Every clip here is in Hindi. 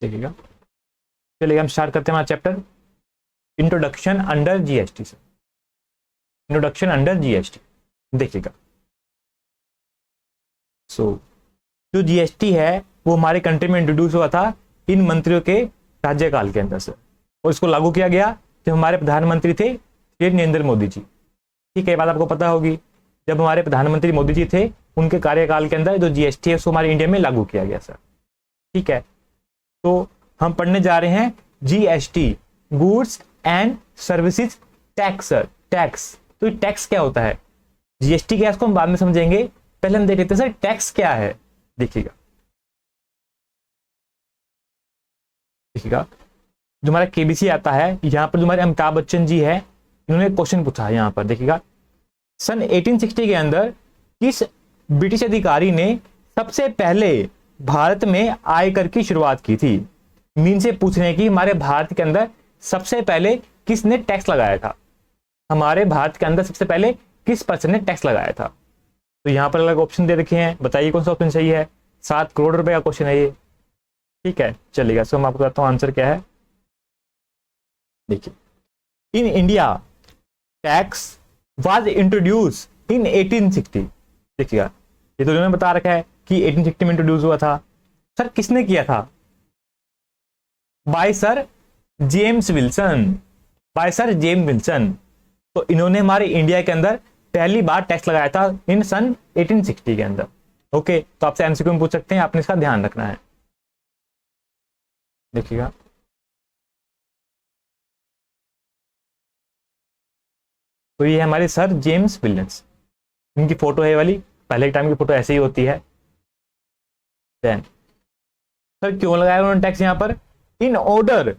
देखिएगा, चलिए हम स्टार्ट करते हैं हमारा चैप्टर इंट्रोडक्शन अंडर जीएसटी से। इंट्रोडक्शन अंडर जीएसटी देखिएगा, जो जीएसटी है वो हमारे कंट्री में इंट्रोड्यूस हुआ था इन मंत्रियों के राज्यकाल के अंदर से, और इसको लागू किया गया जब हमारे प्रधानमंत्री थे श्री नरेंद्र मोदी जी। ठीक है, ये बात आपको पता होगी, जब हमारे प्रधानमंत्री मोदी जी थे उनके कार्यकाल के अंदर जो जीएसटी है उसको हमारे इंडिया में लागू किया गया सर। ठीक है, तो हम पढ़ने जा रहे हैं GST, goods and services tax. Sir tax, तो ये टैक्स क्या होता है, जीएसटी क्या है इसको हम बाद में समझेंगे, पहले हम देख लेते हैं सर टैक्स क्या है। देखिएगा जो हमारा केबीसी आता है, यहाँ पर जो हमारे अमिताभ बच्चन जी है इन्होंने क्वेश्चन पूछा है यहाँ पर। देखिएगा, सन 1860 के अंदर किस ब्रिटिश अधिकारी ने सबसे पहले भारत में आयकर की शुरुआत की थी। मीन से पूछ रहे हैं कि हमारे भारत के अंदर सबसे पहले किसने टैक्स लगाया था, हमारे भारत के अंदर सबसे पहले किस पर्सन ने टैक्स लगाया था। तो यहाँ पर अलग ऑप्शन दे रखे हैं, बताइए कौन सा ऑप्शन सही है। 7 करोड़ रुपए का क्वेश्चन है ये। ठीक है, चलिएगा, सो मैं आपको बताता हूँ आंसर क्या है। देखिए, in India tax was introduce इन 1860। देखिएगा, ये तो उन्होंने बता रखा है कि 1860 में इंट्रोड्यूस हुआ था। सर किसने किया था, by sir James Wilson, by sir James Wilson. तो इन्होंने हमारे इंडिया के अंदर पहली बार टैक्स लगाया था इन सन 1860 के अंदर। ओके, तो आपसे एमसीक्यू में पूछ सकते हैं, आपने इसका ध्यान रखना है। देखिएगा, तो ये हमारे सर जेम्स विल्सन, इनकी फोटो है वाली, पहले के टाइम की फोटो ऐसे ही होती है। देन सर क्यों लगाया उन्होंने टैक्स यहाँ पर, in order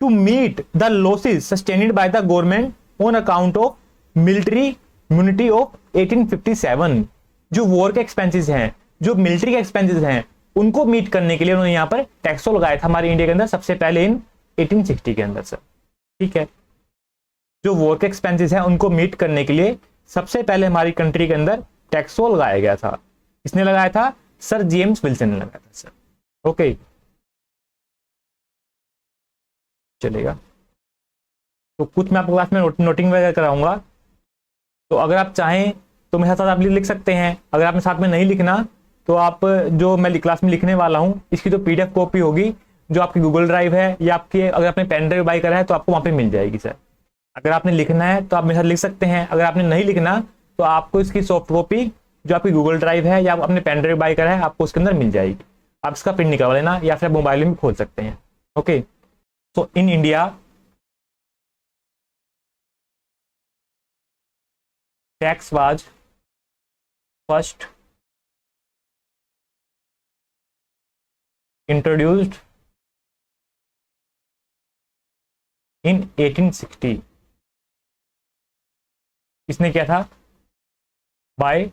to meet the losses sustained by the government on account of military immunity of 1857। जो वॉर के एक्सपेंसेस हैं, जो मिलिट्री के एक्सपेंसेस हैं, उनको मीट करने के लिए उन्होंने यहाँ पर टैक्स लगाया था हमारे इंडिया के अंदर सबसे पहले इन 1860 के अंदर सर। ठीक है, जो वॉर के एक्सपेंसेस हैं उनको मीट करने के लिए सबसे पहले हमारी कंट्री के अंदर टैक्स लगाया गया था। किसने लगाया था, सर जेम्स विल्सन ने लगाया था सर। ओके, चलेगा, तो कुछ मैं आपको क्लास में नोटिंग वगैरह कराऊंगा, तो अगर आप चाहें तो मेरे साथ आप लिख सकते हैं। अगर आपने साथ में नहीं लिखना तो आप जो मैं क्लास में लिखने वाला हूं इसकी जो पीडीएफ कॉपी होगी जो आपकी गूगल ड्राइव है या आपके, अगर आपने पेन ड्राइव बाई करा है तो आपको वहां पे मिल जाएगी सर। अगर आपने लिखना है तो आप मेरे साथ लिख सकते हैं, अगर आपने नहीं लिखना तो आपको इसकी सॉफ्ट कॉपी जो आपकी गूगल ड्राइव है या अपने पेन ड्राइव बाई करा है आपको उसके अंदर मिल जाएगी। आप इसका प्रिंट निकाल लेना या फिर मोबाइल में भी खोल सकते हैं। ओके, तो in India tax was first introduced in 1860। किसने किया था, बाय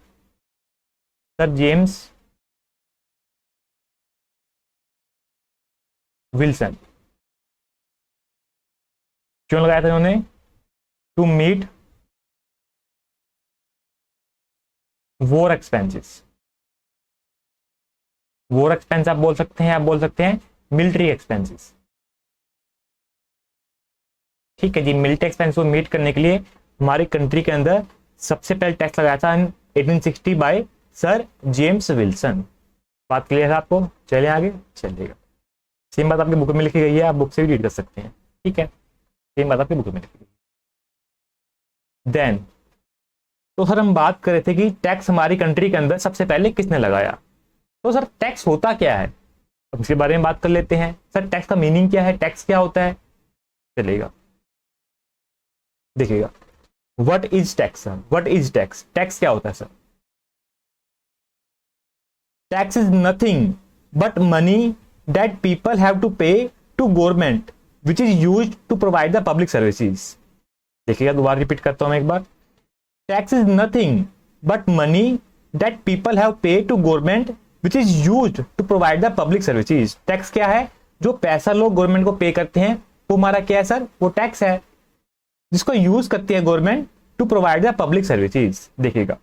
सर जेम्स विल्सन। क्यों लगाया था उन्होंने, to meet war expenses. War expense आप बोल सकते हैं, आप बोल सकते हैं मिलिट्री एक्सपेंसेस। ठीक है जी, मिलिट्री एक्सपेंस को मीट करने के लिए हमारी कंट्री के अंदर सबसे पहले टैक्स लगाया था 1860 बाय सर जेम्स विल्सन। बात क्लियर है आपको, चलिए आगे चलिएगा। सेम बात आपकी बुक में लिखी गई है, आप बुक से भी रीड कर सकते हैं। ठीक है, सेम बात आपकी बुक में लिखी गई है। देन तो सर हम बात कर रहे थे कि टैक्स हमारी कंट्री के अंदर सबसे पहले किसने लगाया। तो सर टैक्स होता क्या है, अब इसके बारे में बात कर लेते हैं। सर टैक्स का मीनिंग क्या है, टैक्स क्या होता है, चलेगा। देखिएगा, what is tax sir, what is tax, tax क्या होता है सर। Tax is nothing but money that people have to pay to government which is used to provide the public services. देखिएगा, दोबारा रिपीट करता हूं एक बार। Tax is nothing but money that people have pay to government which is used to provide the public services. Tax क्या है, जो पैसा लोग गवर्नमेंट को पे करते हैं वो हमारा क्या है सर, वो टैक्स है, जिसको यूज करती है government to provide the public services. देखिएगा,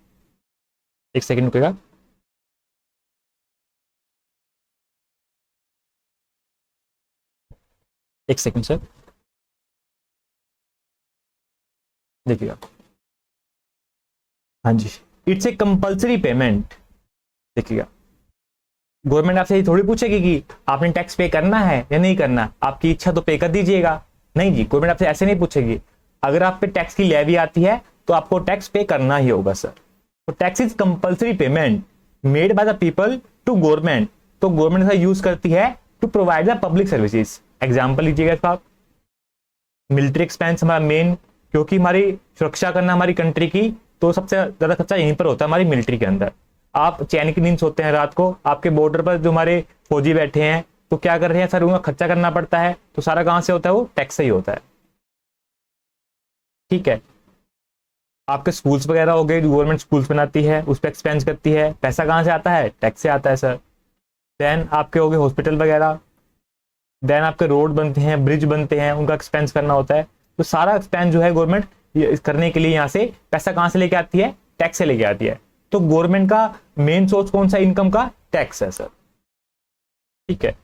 एक सेकंड रुकेगा। एक सेकंड सर, देखिएगा। हाँ जी, इट्स ए कंपल्सरी पेमेंट। देखिएगा, गवर्नमेंट आपसे ये थोड़ी पूछेगी कि आपने टैक्स पे करना है या नहीं करना, आपकी इच्छा तो पे कर दीजिएगा। नहीं जी, गवर्नमेंट आपसे ऐसे नहीं पूछेगी। अगर आप पे टैक्स की लेवी आती है तो आपको टैक्स पे करना ही होगा सर। तो tax is compulsory payment made by the people to government. तो गवर्नमेंट ऐसा यूज करती है to provide the public services. Example लीजिएगा आप, मिलिट्री एक्सपेंस हमारा मेन, क्योंकि हमारी सुरक्षा करना हमारी कंट्री की, तो सबसे ज्यादा खर्चा यहीं पर होता है हमारी मिलिट्री के अंदर। आप चैन की नींद सोते हैं रात को, आपके बॉर्डर पर जो हमारे फौजी बैठे हैं तो क्या कर रहे हैं सर, उनका खर्चा करना पड़ता है, तो सारा कहां से होता है, वो टैक्स से ही होता है। ठीक है, आपके स्कूल्स वगैरह हो गए, गवर्नमेंट स्कूल्स बनाती है, उस पर एक्सपेंस करती है, पैसा कहां से आता है, टैक्स से आता है सर। देन आपके हो गए हॉस्पिटल वगैरह, देन आपके रोड बनते हैं, ब्रिज बनते हैं, उनका एक्सपेंस करना होता है। तो सारा एक्सपेंस जो है गवर्नमेंट करने के लिए यहाँ से पैसा कहां से लेके आती है, टैक्स से लेके आती है। तो गवर्नमेंट का मेन सोर्स कौन सा इनकम का, टैक्स है सर। ठीक है,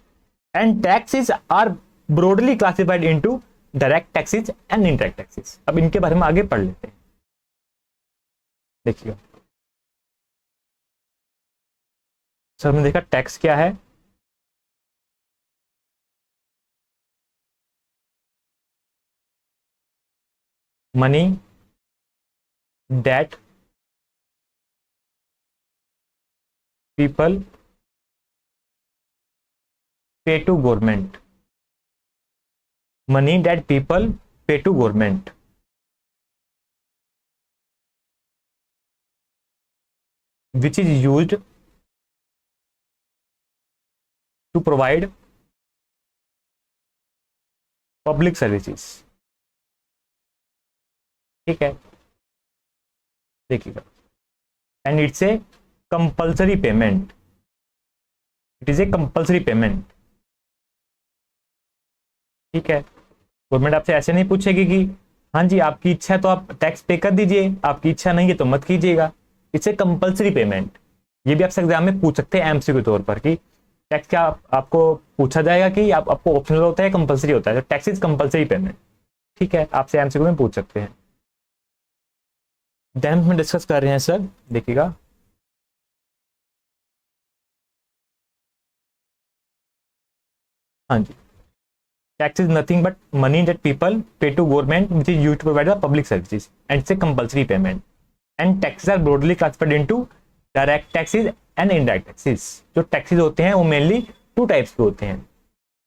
and taxes are broadly classified into direct taxes and indirect taxes. अब इनके बारे में आगे पढ़ लेते हैं। देखिए सर, हमने देखा टैक्स क्या है, money that people pay to government, money that people pay to government, which is used to provide public services। ठीक है, देखिएगा, and it's a compulsory payment, it is a compulsory payment. ठीक है, गवर्नमेंट आपसे ऐसे नहीं पूछेगी कि हाँ जी आपकी इच्छा है तो आप टैक्स पे कर दीजिए, आपकी इच्छा नहीं है तो मत कीजिएगा। It's a compulsory payment. ये भी आपसे एग्जाम में पूछ सकते हैं एमसीक्यू के तौर पर कि टैक्स क्या आपको पूछा जाएगा कि आपको ऑप्शनल होता है, कंपल्सरी होता है। तो टैक्स इज कंपल्सरी पेमेंट। ठीक है, आपसे एमसीक्यू में पूछ सकते हैं। देन हम डिस्कस कर रहे हैं सर, देखिएगा, हाँ जी, tax is nothing but money that people pay to government which is used to provide the public services and it's a compulsory payment. And taxes are broadly classified into direct taxes and indirect taxes. जो टैक्सेस होते हैं वो मेनली टू टाइप्स के होते हैं।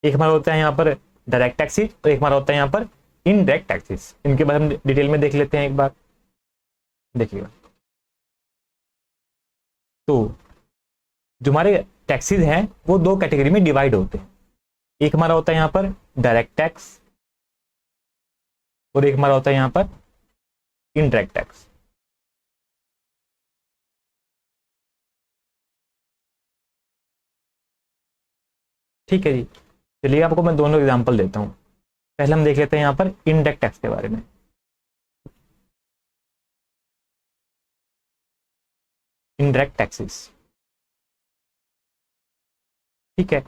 एक हमारा होता है यहाँ पर डायरेक्ट टैक्सेस और एक हमारा होता है यहाँ पर इनडायरेक्ट टैक्सेस। इनके बारे में डिटेल में देख लेते हैं एक बार, देखिएगा। तो जो हमारे टैक्सेस हैं वो दो कैटेगरी में डिवाइड होते हैं। एक हमारा होता है यहाँ पर डायरेक्ट टैक्स और एक हमारा होता है यहाँ पर इनडायरेक्ट टैक्स। ठीक है जी, चलिए आपको मैं दोनों एग्जांपल देता हूं। पहले हम देख लेते हैं यहाँ पर इनडायरेक्ट टैक्स के बारे में। इनडायरेक्ट टैक्सेस, ठीक है,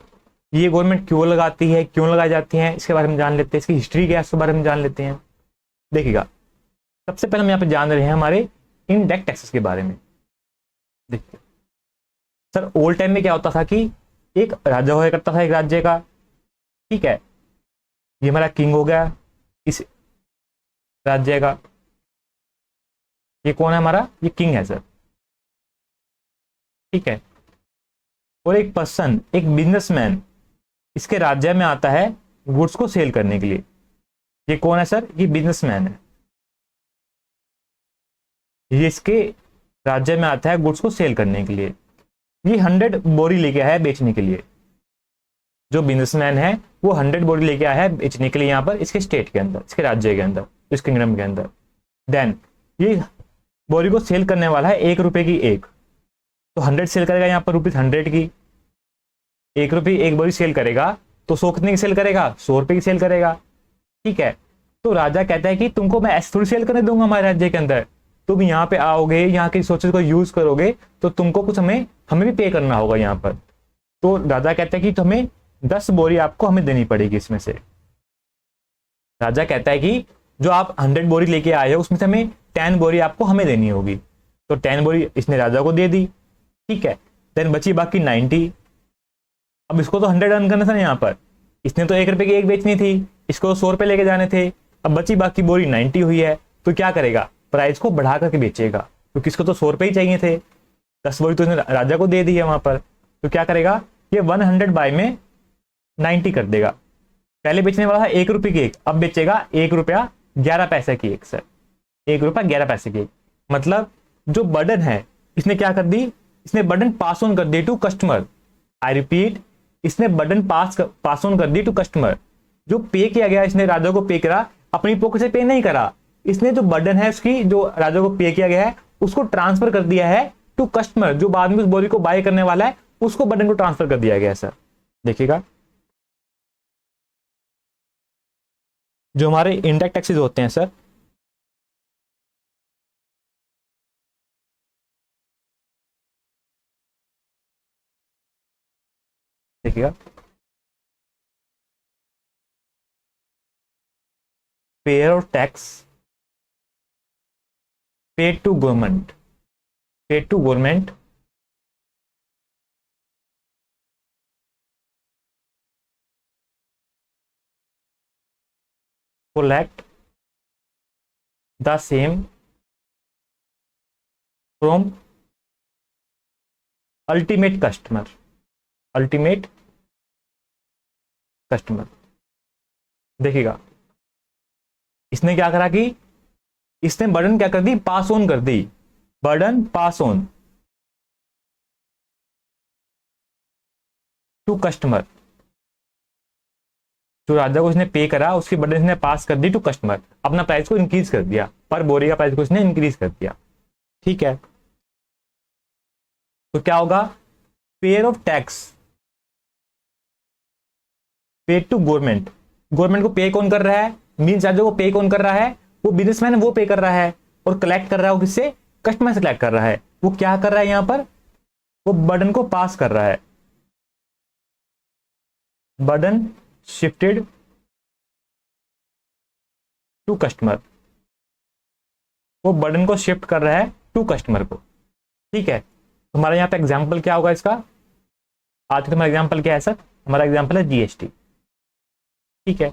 ये गवर्नमेंट क्यों लगाती है, क्यों लगाई जाती है, इसके बारे में जान लेते हैं। इसकी हिस्ट्री क्या है, इसके बारे में जान लेते हैं। देखिएगा, सबसे पहले हम यहाँ पे जान रहे हैं हमारे इनडायरेक्ट टैक्सेस के बारे में। देखिए सर, ओल्ड टाइम में क्या होता था कि एक राजा हुआ करता था एक राज्य का। ठीक है, ये हमारा किंग हो गया इस राज्य का। ये कौन है हमारा, ये किंग है सर। ठीक है, और एक पर्सन, एक बिजनेसमैन इसके राज्य में आता है गुड्स को सेल करने के लिए। ये कौन है सर, ये बिजनेसमैन है। ये इसके राज्य में आता है गुड्स को सेल करने के लिए। ये 100 बोरी लेके आया है बेचने के लिए। जो बिजनेसमैन है वो 100 बोरी लेके आया है बेचने के लिए यहाँ पर इसके स्टेट के अंदर, इसके राज्य के अंदर, इस किंगडम के अंदर। देन ये बोरी को सेल करने वाला है 1 रुपए की एक, तो 100 सेल करेगा यहाँ पर ₹100 की। 1 रुपये एक बोरी सेल करेगा तो 100 कितने की सेल करेगा, 100 रुपए की सेल करेगा। ठीक है, तो राजा कहता है कि तुमको मैं ऐसे थोड़ी सेल करने दूंगा हमारे राज्य के अंदर, तुम यहाँ पे आओगे, यहाँ की रिसोर्सेज को यूज करोगे तो तुमको कुछ हमें भी पे करना होगा यहाँ पर। तो राजा कहता है कि तुम्हें 10 बोरी आपको हमें देनी पड़ेगी इसमें से। राजा कहता है कि जो आप 100 बोरी लेके आए हो उसमें से हमें 10 बोरी आपको हमें देनी होगी। तो 10 बोरी इसने राजा को दे दी, ठीक है। देन बची बाकी 90। अब इसको तो 100 अर्न करना था ना यहाँ पर, इसने तो 1 रुपए की एक बेचनी थी, इसको 100 रुपए लेके जाने थे। अब बची बाकी बोरी 90 हुई है, तो क्या करेगा, प्राइस को बढ़ा करके बेचेगा, क्योंकि इसको तो 100 रुपए ही चाहिए थे। 10 बोरी तो इसने राजा को दे दी है वहां पर, तो क्या करेगा, ये 100 बाय में 90 कर देगा। पहले बेचने वाला था 1 रुपए की एक, अब बेचेगा 1 रुपया 11 पैसे की एक। सर 1 रुपया 11 पैसे की एक, मतलब जो बर्डन है इसने क्या कर दी, इसने बर्डन पास ऑन कर दी टू कस्टमर। आई रिपीट, इसने बर्डन पास ऑन कर दी टू कस्टमर। जो पे किया गया, इसने राजा को पे करा, अपनी पॉकेट से पे नहीं करा, इसने जो बर्डन है उसकी, जो राजा को पे किया गया है उसको ट्रांसफर कर दिया है टू कस्टमर, जो बाद में उस बोरी को बाय करने वाला है उसको बर्डन को ट्रांसफर कर दिया गया है। सर देखिएगा, जो हमारे इनडायरेक्ट टैक्सेस होते हैं सर, देखिएगा, payer of tax paid to government, paid to government collect the same from ultimate customer, ultimate customer। देखिएगा, इसने क्या करा कि इसने बर्डन क्या कर दी, पास ऑन कर दी, burden pass on to customer. जो राजा को इसने पे करा उसकी बर्डन इसने पास कर दी टू कस्टमर, अपना प्राइस को इंक्रीज कर दिया, पर बोरी का प्राइस को इसने इंक्रीज कर दिया, ठीक है। तो क्या होगा, payer of tax paid to government. Government को पे कौन कर रहा है, मीन्स राजा को पे कौन कर रहा है, वो बिजनेसमैन वो पे कर रहा है, और कलेक्ट कर रहा है वो किससे, कस्टमर से कलेक्ट कर रहा है। वो क्या कर रहा है यहां पर, वो बर्डन को पास कर रहा है, बर्डन शिफ्टेड टू कस्टमर, वो बर्डन को शिफ्ट कर रहा है टू कस्टमर को, ठीक है। तो हमारा यहाँ पे एग्जाम्पल क्या होगा इसका, आज का हमारा एग्जाम्पल क्या है सर, हमारा एग्जाम्पल है जीएसटी, ठीक है।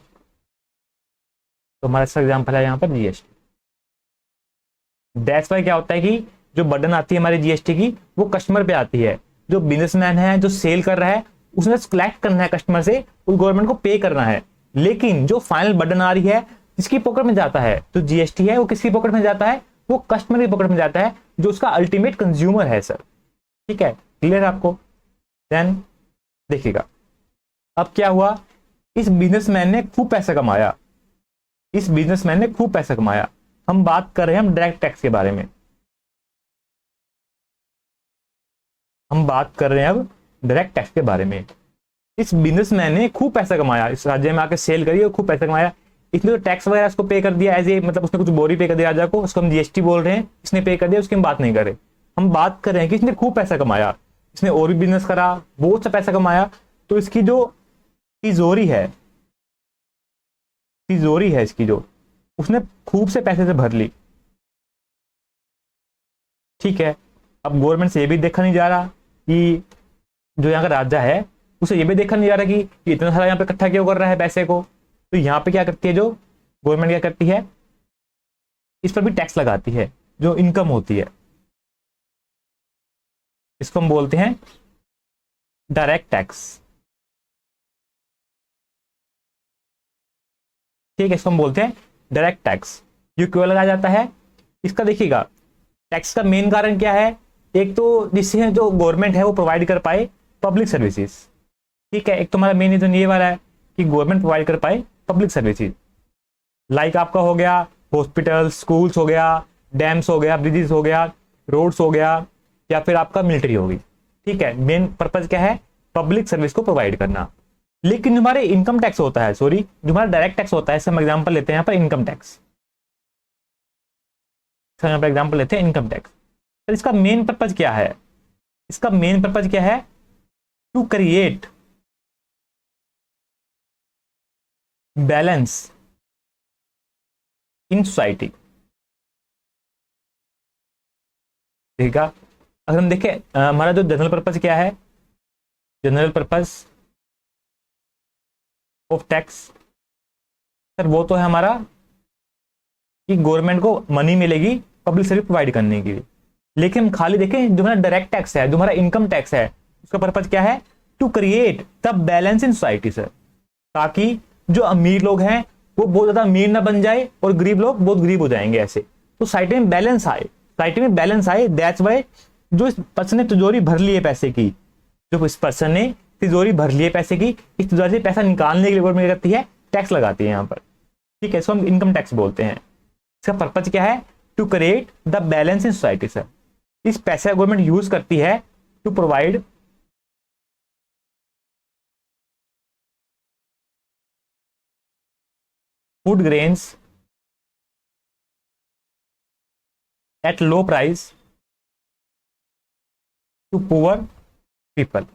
तो हमारा इसका एग्जाम्पल है यहाँ पर जीएसटी। दैट्स वाई क्या होता है कि जो बर्डन आती है हमारी जीएसटी की, वो कस्टमर पे आती है। जो बिजनेसमैन है, जो सेल कर रहा है, उसने कलेक्ट करना है कस्टमर से, उस गवर्नमेंट को पे करना है। लेकिन जो फाइनल बर्डन आ रही है, जिसकी पॉकेट में जाता है, तो जीएसटी है, वो किसकी पॉकेट में जाता है, वो कस्टमर की पॉकेट में जाता है, जो उसका अल्टीमेट कंज्यूमर है सर, ठीक है। क्लियर है आपको। देन देखिएगा, अब क्या हुआ, इस बिजनेसमैन ने खूब पैसा कमाया, इस बिजनेसमैन ने खूब पैसा कमाया। हम बात कर रहे हैं हम डायरेक्ट टैक्स के बारे में, हम बात कर रहे हैं अब डायरेक्ट टैक्स के बारे में। इस बिजनेसमैन ने खूब पैसा कमाया, इस राज्य में आकर सेल करी और खूब पैसा कमाया। इसने तो टैक्स वगैरह उसको पे कर दिया, एज ए मतलब उसने कुछ बोरी पे कर दिया राजा को, उसको हम जीएसटी बोल रहे हैं, इसने पे कर दिया, उसकी हम बात नहीं कर रहे। हम बात कर रहे हैं कि इसने खूब पैसा कमाया, इसने और भी बिजनेस करा, बहुत सा पैसा कमाया, तो इसकी जो तिजोरी है, तिजोरी है इसकी, जो उसने खूब से पैसे से भर ली, ठीक है। अब गवर्नमेंट से ये भी देखा नहीं जा रहा कि जो यहाँ का राजा है, उसे ये भी देखा नहीं जा रहा कि इतना सारा यहाँ पे इकट्ठा क्यों कर रहा है पैसे को। तो यहाँ पे क्या करती है, जो गवर्नमेंट क्या करती है, इस पर भी टैक्स लगाती है, जो इनकम होती है, इसको हम बोलते हैं डायरेक्ट टैक्स, ठीक है। इसको हम बोलते हैं डायरेक्ट टैक्स। ये क्यों लगाया जाता है, इसका देखिएगा, टैक्स का मेन कारण क्या है, एक तो जिससे जो गवर्नमेंट है वो प्रोवाइड कर पाए पब्लिक सर्विसेज, ठीक है। एक तो हमारा मेन रीजन ये वाला है कि गवर्नमेंट प्रोवाइड कर पाए पब्लिक सर्विसेज, लाइक आपका हो गया हॉस्पिटल, स्कूल्स हो गया, डैम्स हो गया, ब्रिजेस हो गया, रोड्स हो गया, या फिर आपका मिलिट्री होगी, ठीक है। मेन पर्पज क्या है, पब्लिक सर्विस को प्रोवाइड करना। लेकिन जो हमारे इनकम टैक्स होता है, सॉरी, जो हमारा डायरेक्ट टैक्स होता है, हम एग्जाम्पल लेते हैं यहाँ पर इनकम टैक्स, यहाँ पर एग्जाम्पल लेते हैं इनकम टैक्स। तो इसका मेन पर्पज क्या है, इसका मेन पर्पज क्या है, to create balance in society. ठीक है, अगर हम देखें हमारा जो जनरल पर्पस क्या है, general purpose of tax sir वो तो है हमारा कि गवर्नमेंट को मनी मिलेगी पब्लिक सर्विस प्रोवाइड करने की। लेकिन हम खाली देखें जो हमारा डायरेक्ट टैक्स है, जो हमारा इनकम टैक्स है, उसका पर्पज क्या है, to create the balance in society sir, ताकि जो अमीर लोग हैं वो बहुत ज्यादा अमीर ना बन जाए और गरीब लोग बहुत गरीब हो जाएंगे ऐसे, तो सोसाइटी में बैलेंस आए, सोसाइटी में बैलेंस आए। दैट्स वाई जो इस पर्सन ने तिजोरी भर ली है पैसे की, जो इस पर्सन ने तिजोरी भर ली है पैसे की, इस तिजोरी से पैसा निकालने के लिए गवर्नमेंट क्या करती है, टैक्स लगाती है यहाँ पर। ठीक है, इसको हम इनकम टैक्स बोलते हैं। इसका पर्पज क्या है, to create the balance in society sir. इस पैसे का गवर्नमेंट यूज करती है to provide food grains at low price to poor people.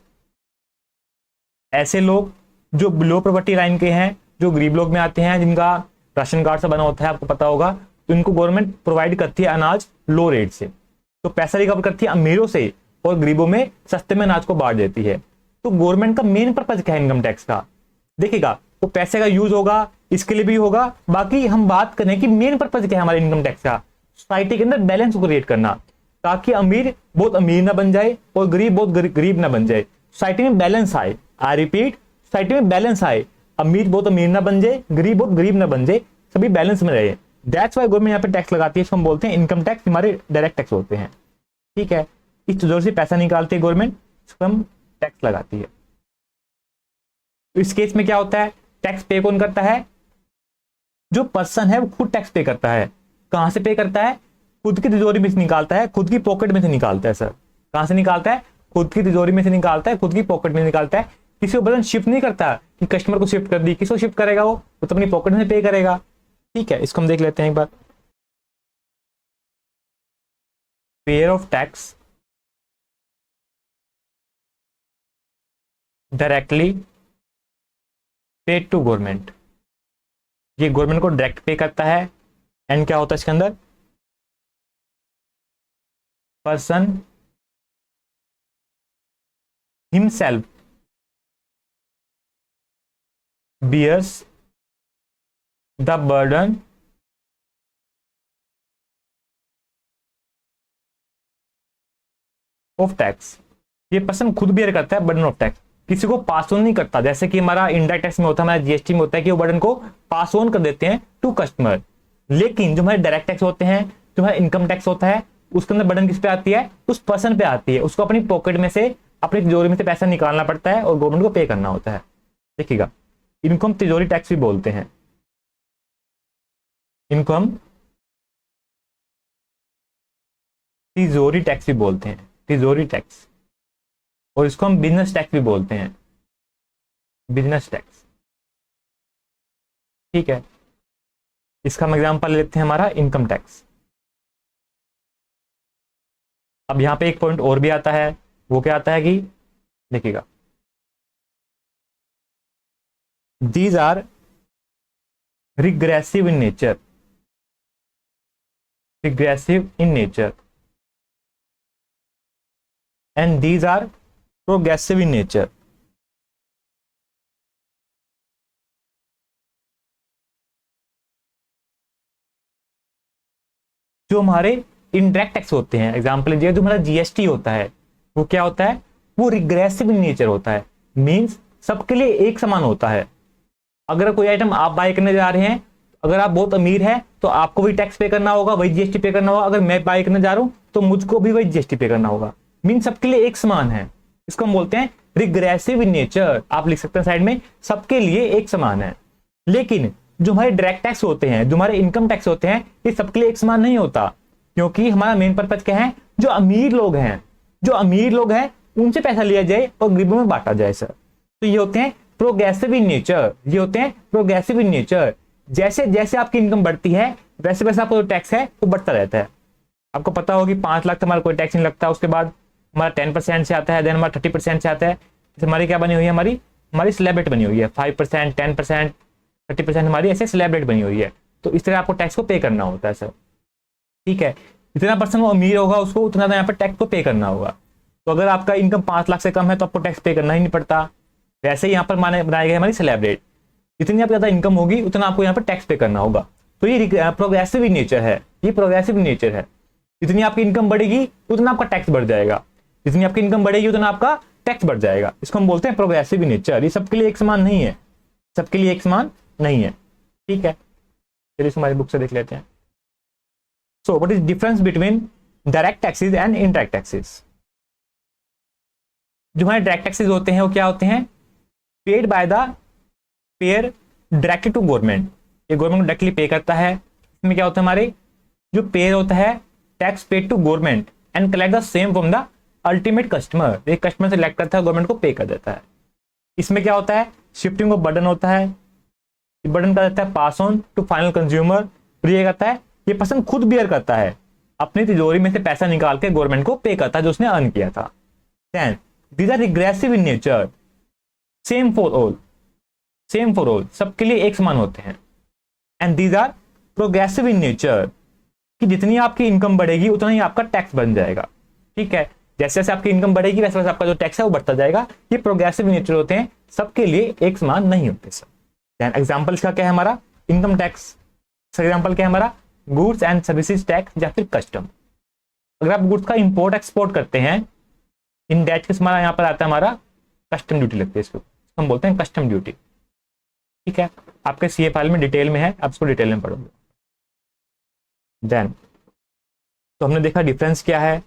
ऐसे लोग जो बिलो प्रॉपर्टी लाइन के हैं, जो गरीब लोग में आते हैं, जिनका राशन कार्ड से बना होता है, आपको पता होगा, तो इनको गवर्नमेंट प्रोवाइड करती है अनाज लो रेट से, तो पैसा रिकवर करती है अमीरों से और गरीबों में सस्ते में अनाज को बांट देती है। तो गवर्नमेंट का मेन पर्पज क्या है इनकम टैक्स का, देखिएगा तो पैसे का यूज होगा, इसके लिए भी होगा। बाकी हम बात करें कि मेन पर्पज क्या है हमारे इनकम टैक्स का, सोसाइटी के अंदर बैलेंस को क्रिएट करना, ताकि अमीर बहुत अमीर ना बन जाए और गरीब बहुत गरीब ना बन जाए, सोसाइटी में बैलेंस आए। आई रिपीट, सोसाइटी में बैलेंस आए, अमीर बहुत अमीर ना बन जाए, गरीब बहुत गरीब ना बन जाए, सभी बैलेंस में रहे। दैट्स वाई गवर्नमेंट यहाँ पे टैक्स लगाती है, इसको हम बोलते हैं इनकम टैक्स, हमारे डायरेक्ट टैक्स होते हैं। ठीक है, इस तिजोरी से पैसा निकालती है गवर्नमेंट, इसको हम टैक्स लगाती है। तो इस केस में क्या होता है, टैक्स पे कौन करता है, जो पर्सन है वो खुद टैक्स पे करता है। कहां से पे करता है, खुद की तिजोरी में से निकालता है, खुद की पॉकेट में से निकालता है सर। कहां से निकालता है, खुद की तिजोरी में से निकालता है, खुद की पॉकेट में निकालता है। किसी को बर्डन शिफ्ट नहीं करता कि कस्टमर को शिफ्ट कर दी, किसको शिफ्ट करेगा, वो तो अपनी पॉकेट में पे करेगा। ठीक है, इसको हम देख लेते हैं एक बार। Payer of tax directly paid to government, ये गवर्नमेंट को डायरेक्ट पे करता है। एंड क्या होता है इसके अंदर, person himself bears the burden of tax. ये पर्सन खुद बियर करता है बर्डन ऑफ टैक्स, किसी को पास ऑन नहीं करता। जैसे कि हमारा इंडायरेक्ट टैक्स में होता है, हमारा जीएसटी में होता है कि वो बर्डन को पास ऑन कर देते हैं टू कस्टमर। लेकिन जो हमारे डायरेक्ट टैक्स होते हैं, जो हमारा इनकम टैक्स होता है, उसके अंदर बर्डन किस पे आती है, उस पर्सन पे आती है। उसको अपनी पॉकेट में से, अपनी तिजोरी में से पैसा निकालना पड़ता है और गवर्नमेंट को पे करना होता है। देखिएगा, इनको हम तिजोरी टैक्स भी बोलते हैं, इनको हम तिजोरी टैक्स भी बोलते हैं, तिजोरी टैक्स। और इसको हम बिजनेस टैक्स भी बोलते हैं, बिजनेस टैक्स। ठीक है, इसका हम एग्जांपल लेते हैं हमारा इनकम टैक्स। अब यहां पे एक पॉइंट और भी आता है, वो क्या आता है कि देखिएगा, these are regressive in nature, regressive in nature, and these are progressive in nature। जो हमारे इनडायरेक्ट टैक्स होते हैं, एग्जांपल लीजिए, जो हमारा जीएसटी होता है, वो क्या होता है, वो रिग्रेसिव इन नेचर होता है। मींस सबके लिए एक समान होता है। अगर कोई आइटम आप बाय करने जा रहे हैं, अगर आप बहुत अमीर हैं तो आपको भी टैक्स पे करना होगा, वही जीएसटी पे करना होगा। अगर मैं बाय करने जा रहा हूं तो मुझको भी वही जीएसटी पे करना होगा। मीन सबके लिए एक समान है, इसको हम बोलते हैं रिग्रेसिव इन नेचर। आप लिख सकते हैं साइड में, सबके लिए एक समान है। लेकिन जो हमारे डायरेक्ट टैक्स होते हैं, जो हमारे इनकम टैक्स होते हैं, ये सबके लिए एक समान नहीं होता, क्योंकि हमारा मेन पर्पज क्या है, जो अमीर लोग हैं, जो अमीर लोग हैं उनसे पैसा लिया जाए और गरीबों में बांटा जाए सर। तो ये होते हैं प्रोग्रेसिव इन नेचर, ये होते हैं प्रोग्रेसिव इन नेचर। जैसे जैसे आपकी इनकम बढ़ती है वैसे वैसे आपका जो टैक्स है वो बढ़ता रहता है। आपको पता होगा कि 5 लाख हमारा कोई टैक्स नहीं लगता, उसके बाद हमारा 10% से आता है, देन हमारा 30% से आता है। जैसे हमारी क्या बनी हुई है, हमारी स्लैब रेट बनी हुई है 5%, 10%, 30% हमारी ऐसे स्लैब रेट बनी हुई है। तो इस तरह आपको टैक्स को पे करना होता है सर। ठीक है, जितना पर्सन वो अमीर होगा उसको उतना यहाँ पर टैक्स को पे करना होगा। तो अगर आपका इनकम 5 लाख से कम है तो आपको टैक्स पे करना ही नहीं पड़ता। वैसे ही यहाँ पर माने बनाए गए हमारी स्लैब रेट, जितनी आपकी ज़्यादा इनकम होगी उतना आपको यहाँ पर टैक्स पे करना होगा। तो ये प्रोग्रेसिव नेचर है, ये प्रोग्रेसिव नेचर है। जितनी आपकी इनकम बढ़ेगी उतना आपका टैक्स बढ़ जाएगा, जितनी आपकी इनकम बढ़ेगी उतना आपका टैक्स बढ़ जाएगा। इसको हम बोलते हैं प्रोग्रेसिव नेचर। ये सबके लिए एक समान नहीं है, सबके लिए एक समान नहीं है। ठीक है, चलिए हमारी बुक से देख लेते हैं। सो what is difference between direct taxes and indirect taxes. जो हमारे डायरेक्ट टैक्सेस होते हैं वो क्या होते हैं? Paid by the payer directly to government. ये गवर्नमेंट को डायरेक्टली पे करता है। इसमें क्या होता है, हमारे जो पेयर होता है tax paid to government and collect the same from the ultimate customer. एक कस्टमर से कलेक्ट करता है, गवर्नमेंट को पे कर देता है। इसमें क्या होता है, शिफ्टिंग ऑफ बर्डन होता है। बर्डन का देता है pass on to final consumer. ये कहता है ये पर्सन खुद बियर करता है, अपनी तिजोरी में से पैसा निकाल के गवर्नमेंट को पे करता है जो उसने अर्न किया था। Then these are regressive in nature, same for all, same for all, सबके लिए एक समान होते हैं। And these are progressive in nature, कि जितनी आपकी इनकम बढ़ेगी उतना ही आपका टैक्स बन जाएगा। ठीक है, जैसे जैसे आपकी इनकम बढ़ेगी वैसे वैसे आपका जो टैक्स है वो बढ़ता जाएगा। ये प्रोग्रेसिव इन नेचर होते हैं, सबके लिए एक समान नहीं होते सर। देन एग्जांपल इसका क्या है हमारा, इनकम टैक्स। एग्जांपल क्या है हमारा, गुड्स एंड सर्विसेज टैक्स या फिर कस्टम। अगर आप गुड्स का इंपोर्ट एक्सपोर्ट करते हैं, इन दैट केस हमारा यहाँ पर आता है हमारा कस्टम ड्यूटी लगती है, इसको हम बोलते हैं कस्टम ड्यूटी। ठीक है, आपके सीए फाइल में डिटेल में है, आप इसको डिटेल में पढ़ोगे। देन तो हमने देखा डिफरेंस क्या है।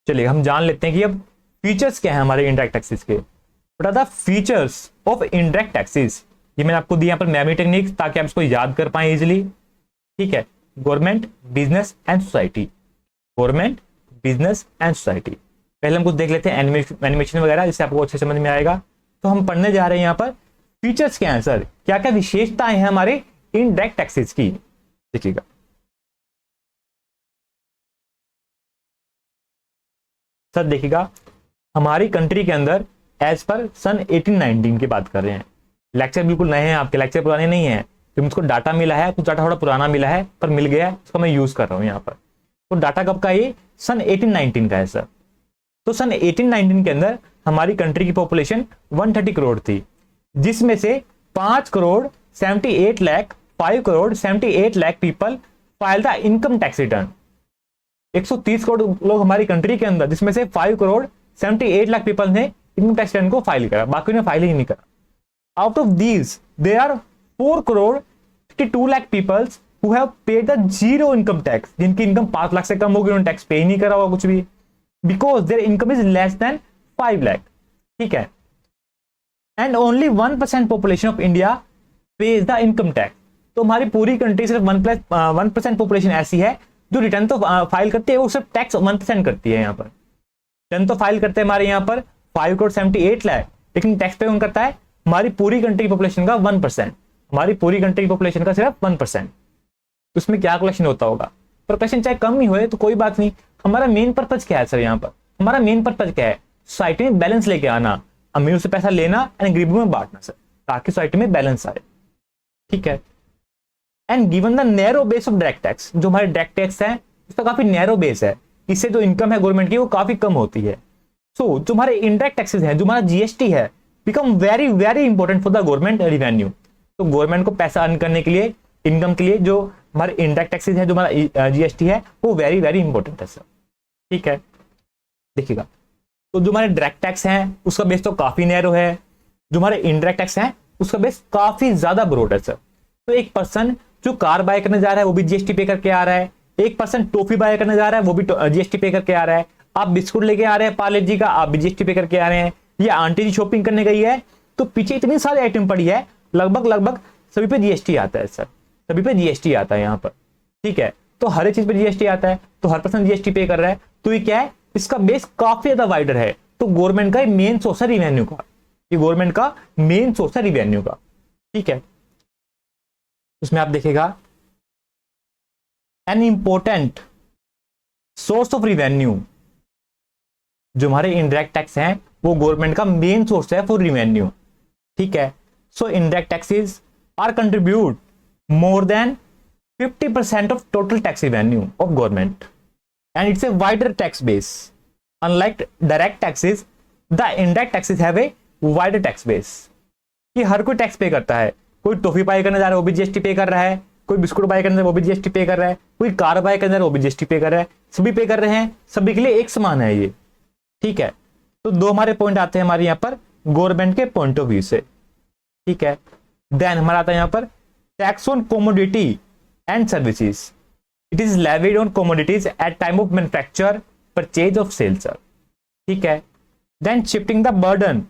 चलिए हम जान लेते हैं कि अब फीचर्स क्या है हमारे इनडायरेक्ट टैक्सेस के। What are the features of indirect taxes. ये मैंने आपको दिया यहाँ पर मेमोरी टेक्निक्स, ताकि आप इसको याद कर पाए इजिली। ठीक है, government, business and society, government, business and society. पहले हम कुछ देख लेते हैं एनिमेशन वगैरह, जिससे आपको अच्छे समझ में आएगा। तो हम पढ़ने जा रहे हैं यहाँ पर फीचर्स क्या है सर, क्या क्या विशेषताएं हैं हमारे इनडायरेक्ट टैक्सेस की। देखिएगा, सर देखिएगा, हमारी कंट्री के अंदर एज पर सन 1819 की बात कर रहे हैं। लेक्चर बिल्कुल नए हैं आपके, लेक्चर पुराने नहीं है। तो मुझको डाटा मिला है, कुछ डाटा थोड़ा पुराना मिला है पर मिल गया है, उसका मैं यूज कर रहा हूं यहाँ पर। तो डाटा कब का, ये सन 1819 का है सर। तो सन 1819 के अंदर हमारी कंट्री की पॉपुलेशन 130 करोड़ थी, जिसमें से 5 crore 78 lakh 5 crore 78 lakh people file the income tax return. 130 crore लोग हमारी कंट्री के अंदर, जिसमें से 5 करोड़ 78 लाख पीपल ने इनकम टैक्स रिटर्न को फाइल करा, बाकी ने फाइल ही नहीं करा। Out of these there are 4 crore 52 lakh peoples who have paid the zero income tax. जिनकी इनकम 5 लाख से कम होगी, उन्होंने टैक्स पे ही नहीं करा होगा कुछ भी, because there income is less than 5 lakh. ठीक है, and only 1% population of India page the income tax. तो हमारी पूरी कंट्री सिर्फ 1% पॉपुलेशन ऐसी है जो रिटर्न तो फाइल करती है, वो सिर्फ टैक्स 1% करती है। यहाँ पर रिटर्न तो फाइल करते हैं हमारे यहाँ पर 5 करोड़ 78 लाख, लेकिन टैक्स पे कौन करता है, हमारी पूरी कंट्री की पॉपुलेशन का 1%, हमारी पूरी कंट्री की पॉपुलेशन का सिर्फ 1%। तो उसमें क्या कलेक्शन होता होगा, पर कलेक्शन चाहे कम ही हो तो कोई बात नहीं। हमारा मेन पर्पज क्या है सर, यहाँ पर हमारा मेन पर्पज क्या है, सोसाइटी में बैलेंस लेके आना, अमीरों से पैसा लेना एंड गरीबों में बांटना सर, ताकि सोसाइटी में बैलेंस आए। ठीक है, and given the narrow base of direct tax, जो हमारे डायरेक्ट टैक्स है उसका काफी नैरो बेस है, इससे जो इनकम है गवर्नमेंट की वो काफी कम होती है। सो जो हमारे इनडायरेक्ट टैक्सेस हैं, जो हमारा जीएसटी है, become very very important for the government revenue. तो गवर्नमेंट को पैसा अर्न करने के लिए, इनकम के लिए, जो हमारे इनडायरेक्ट टैक्सेस है, जो हमारा जीएसटी है, वो वेरी वेरी इंपॉर्टेंट है सर। ठीक है, देखिएगा, तो जो हमारे डायरेक्ट टैक्स हैं उसका बेस तो काफी नैरो है, जो हमारे इनडायरेक्ट टैक्स हैं उसका बेस काफी ज्यादा ब्रॉड है सर। तो एक पर्सन जो कार बाय करने जा रहा है वो भी जीएसटी पे करके आ रहा है, एक पर्सन टॉफी बाय करने जा रहा है वो भी जीएसटी पे करके आ रहा है, आप बिस्कुट लेके आ रहे हैं पार्ले जी का, आप भी जीएसटी पे करके आ रहे हैं, या आंटी जी शॉपिंग करने गई है तो पीछे इतनी सारी आइटम पड़ी है, लगभग सभी पे जीएसटी आता है सर, सभी पे जीएसटी आता है यहाँ पर। ठीक है, तो हर एक चीज पे जीएसटी आता है, तो हर पर्सन जीएसटी पे कर रहा है, तो ये क्या है, इसका बेस काफी ज्यादा वाइडर है। तो गवर्नमेंट का मेन सोर्स है रिवेन्यू का, ये गवर्नमेंट का मेन सोर्स है रिवेन्यू का। ठीक है, उसमें आप देखेगा an important source of revenue, जो हमारे इनडायरेक्ट टैक्स हैं वो गवर्नमेंट का मेन सोर्स है फॉर रिवेन्यू। ठीक है, so indirect taxes are contribute more than 50% of total tax revenue of government, and it's a wider tax base. Unlike direct taxes, the indirect taxes have a wider tax base. कि हर कोई टैक्स पे करता है, कोई टॉफी बाय करने जा रहा है वो भी जीएसटी पे कर रहा है, कोई बिस्कुट बाय करने जा रहा है वो भी जीएसटी पे कर रहा है, कोई कार बाय करने जा रहा है वो भी जीएसटी पे कर रहा है, सभी पे कर रहे हैं, सभी के लिए एक समान है ये, ठीक है। तो दो हमारे पॉइंट आते हैं हमारे यहाँ पर गवर्नमेंट के पॉइंट ऑफ व्यू से, ठीक है। देन हमारा आता है यहाँ पर tax on commodity and services, it is levied on commodities at time of manufacture purchase of sale sir, ठीक है। Then shifting the burden,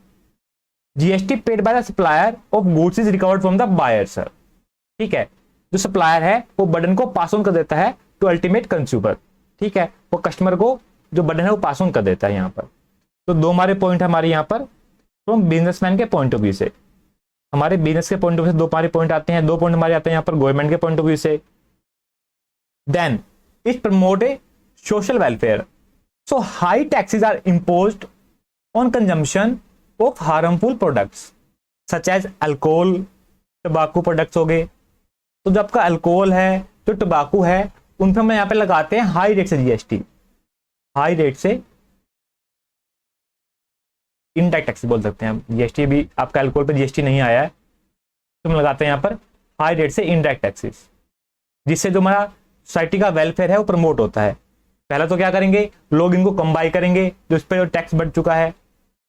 GST paid by the supplier of goods is recovered from the buyer sir, ठीक है। जो सप्लायर है वो बर्डन को पास ऑन कर देता है टू अल्टीमेट कंज्यूमर, ठीक है, वो कस्टमर को जो बर्डन है वो पास ऑन कर देता है यहाँ पर। तो दो हमारे पॉइंट हमारे यहाँ पर फ्रॉम बिजनेसमैन के पॉइंट ऑफ व्यू से, हमारे बिजनेस के पॉइंट ऑफ व्यू से दो हमारे पॉइंट आते हैं, दो पॉइंट हमारे आते हैं यहाँ पर गवर्नमेंट के पॉइंट ऑफ व्यू से। Then it promote a social welfare, so high taxes are imposed on consumption of harmful products such as alcohol, tobacco products हो गए। तो जो आपका अल्कोहल है, जो टबाकू है, उन पर हम यहाँ पे लगाते हैं हाई रेट से जीएसटी, हाई रेट से इनडायरेक्ट टैक्स बोल सकते हैं हम, जीएसटी भी आपका अल्कोहल पे जीएसटी नहीं आया है तो हम लगाते हैं यहाँ पर हाई रेट से इनडायरेक्ट टैक्सेस, जिससे जो हमारा सोसाइटी का वेलफेयर है वो प्रमोट होता है। पहला तो क्या करेंगे, लोग इनको कम बाई करेंगे जो इस पर टैक्स बढ़ चुका है,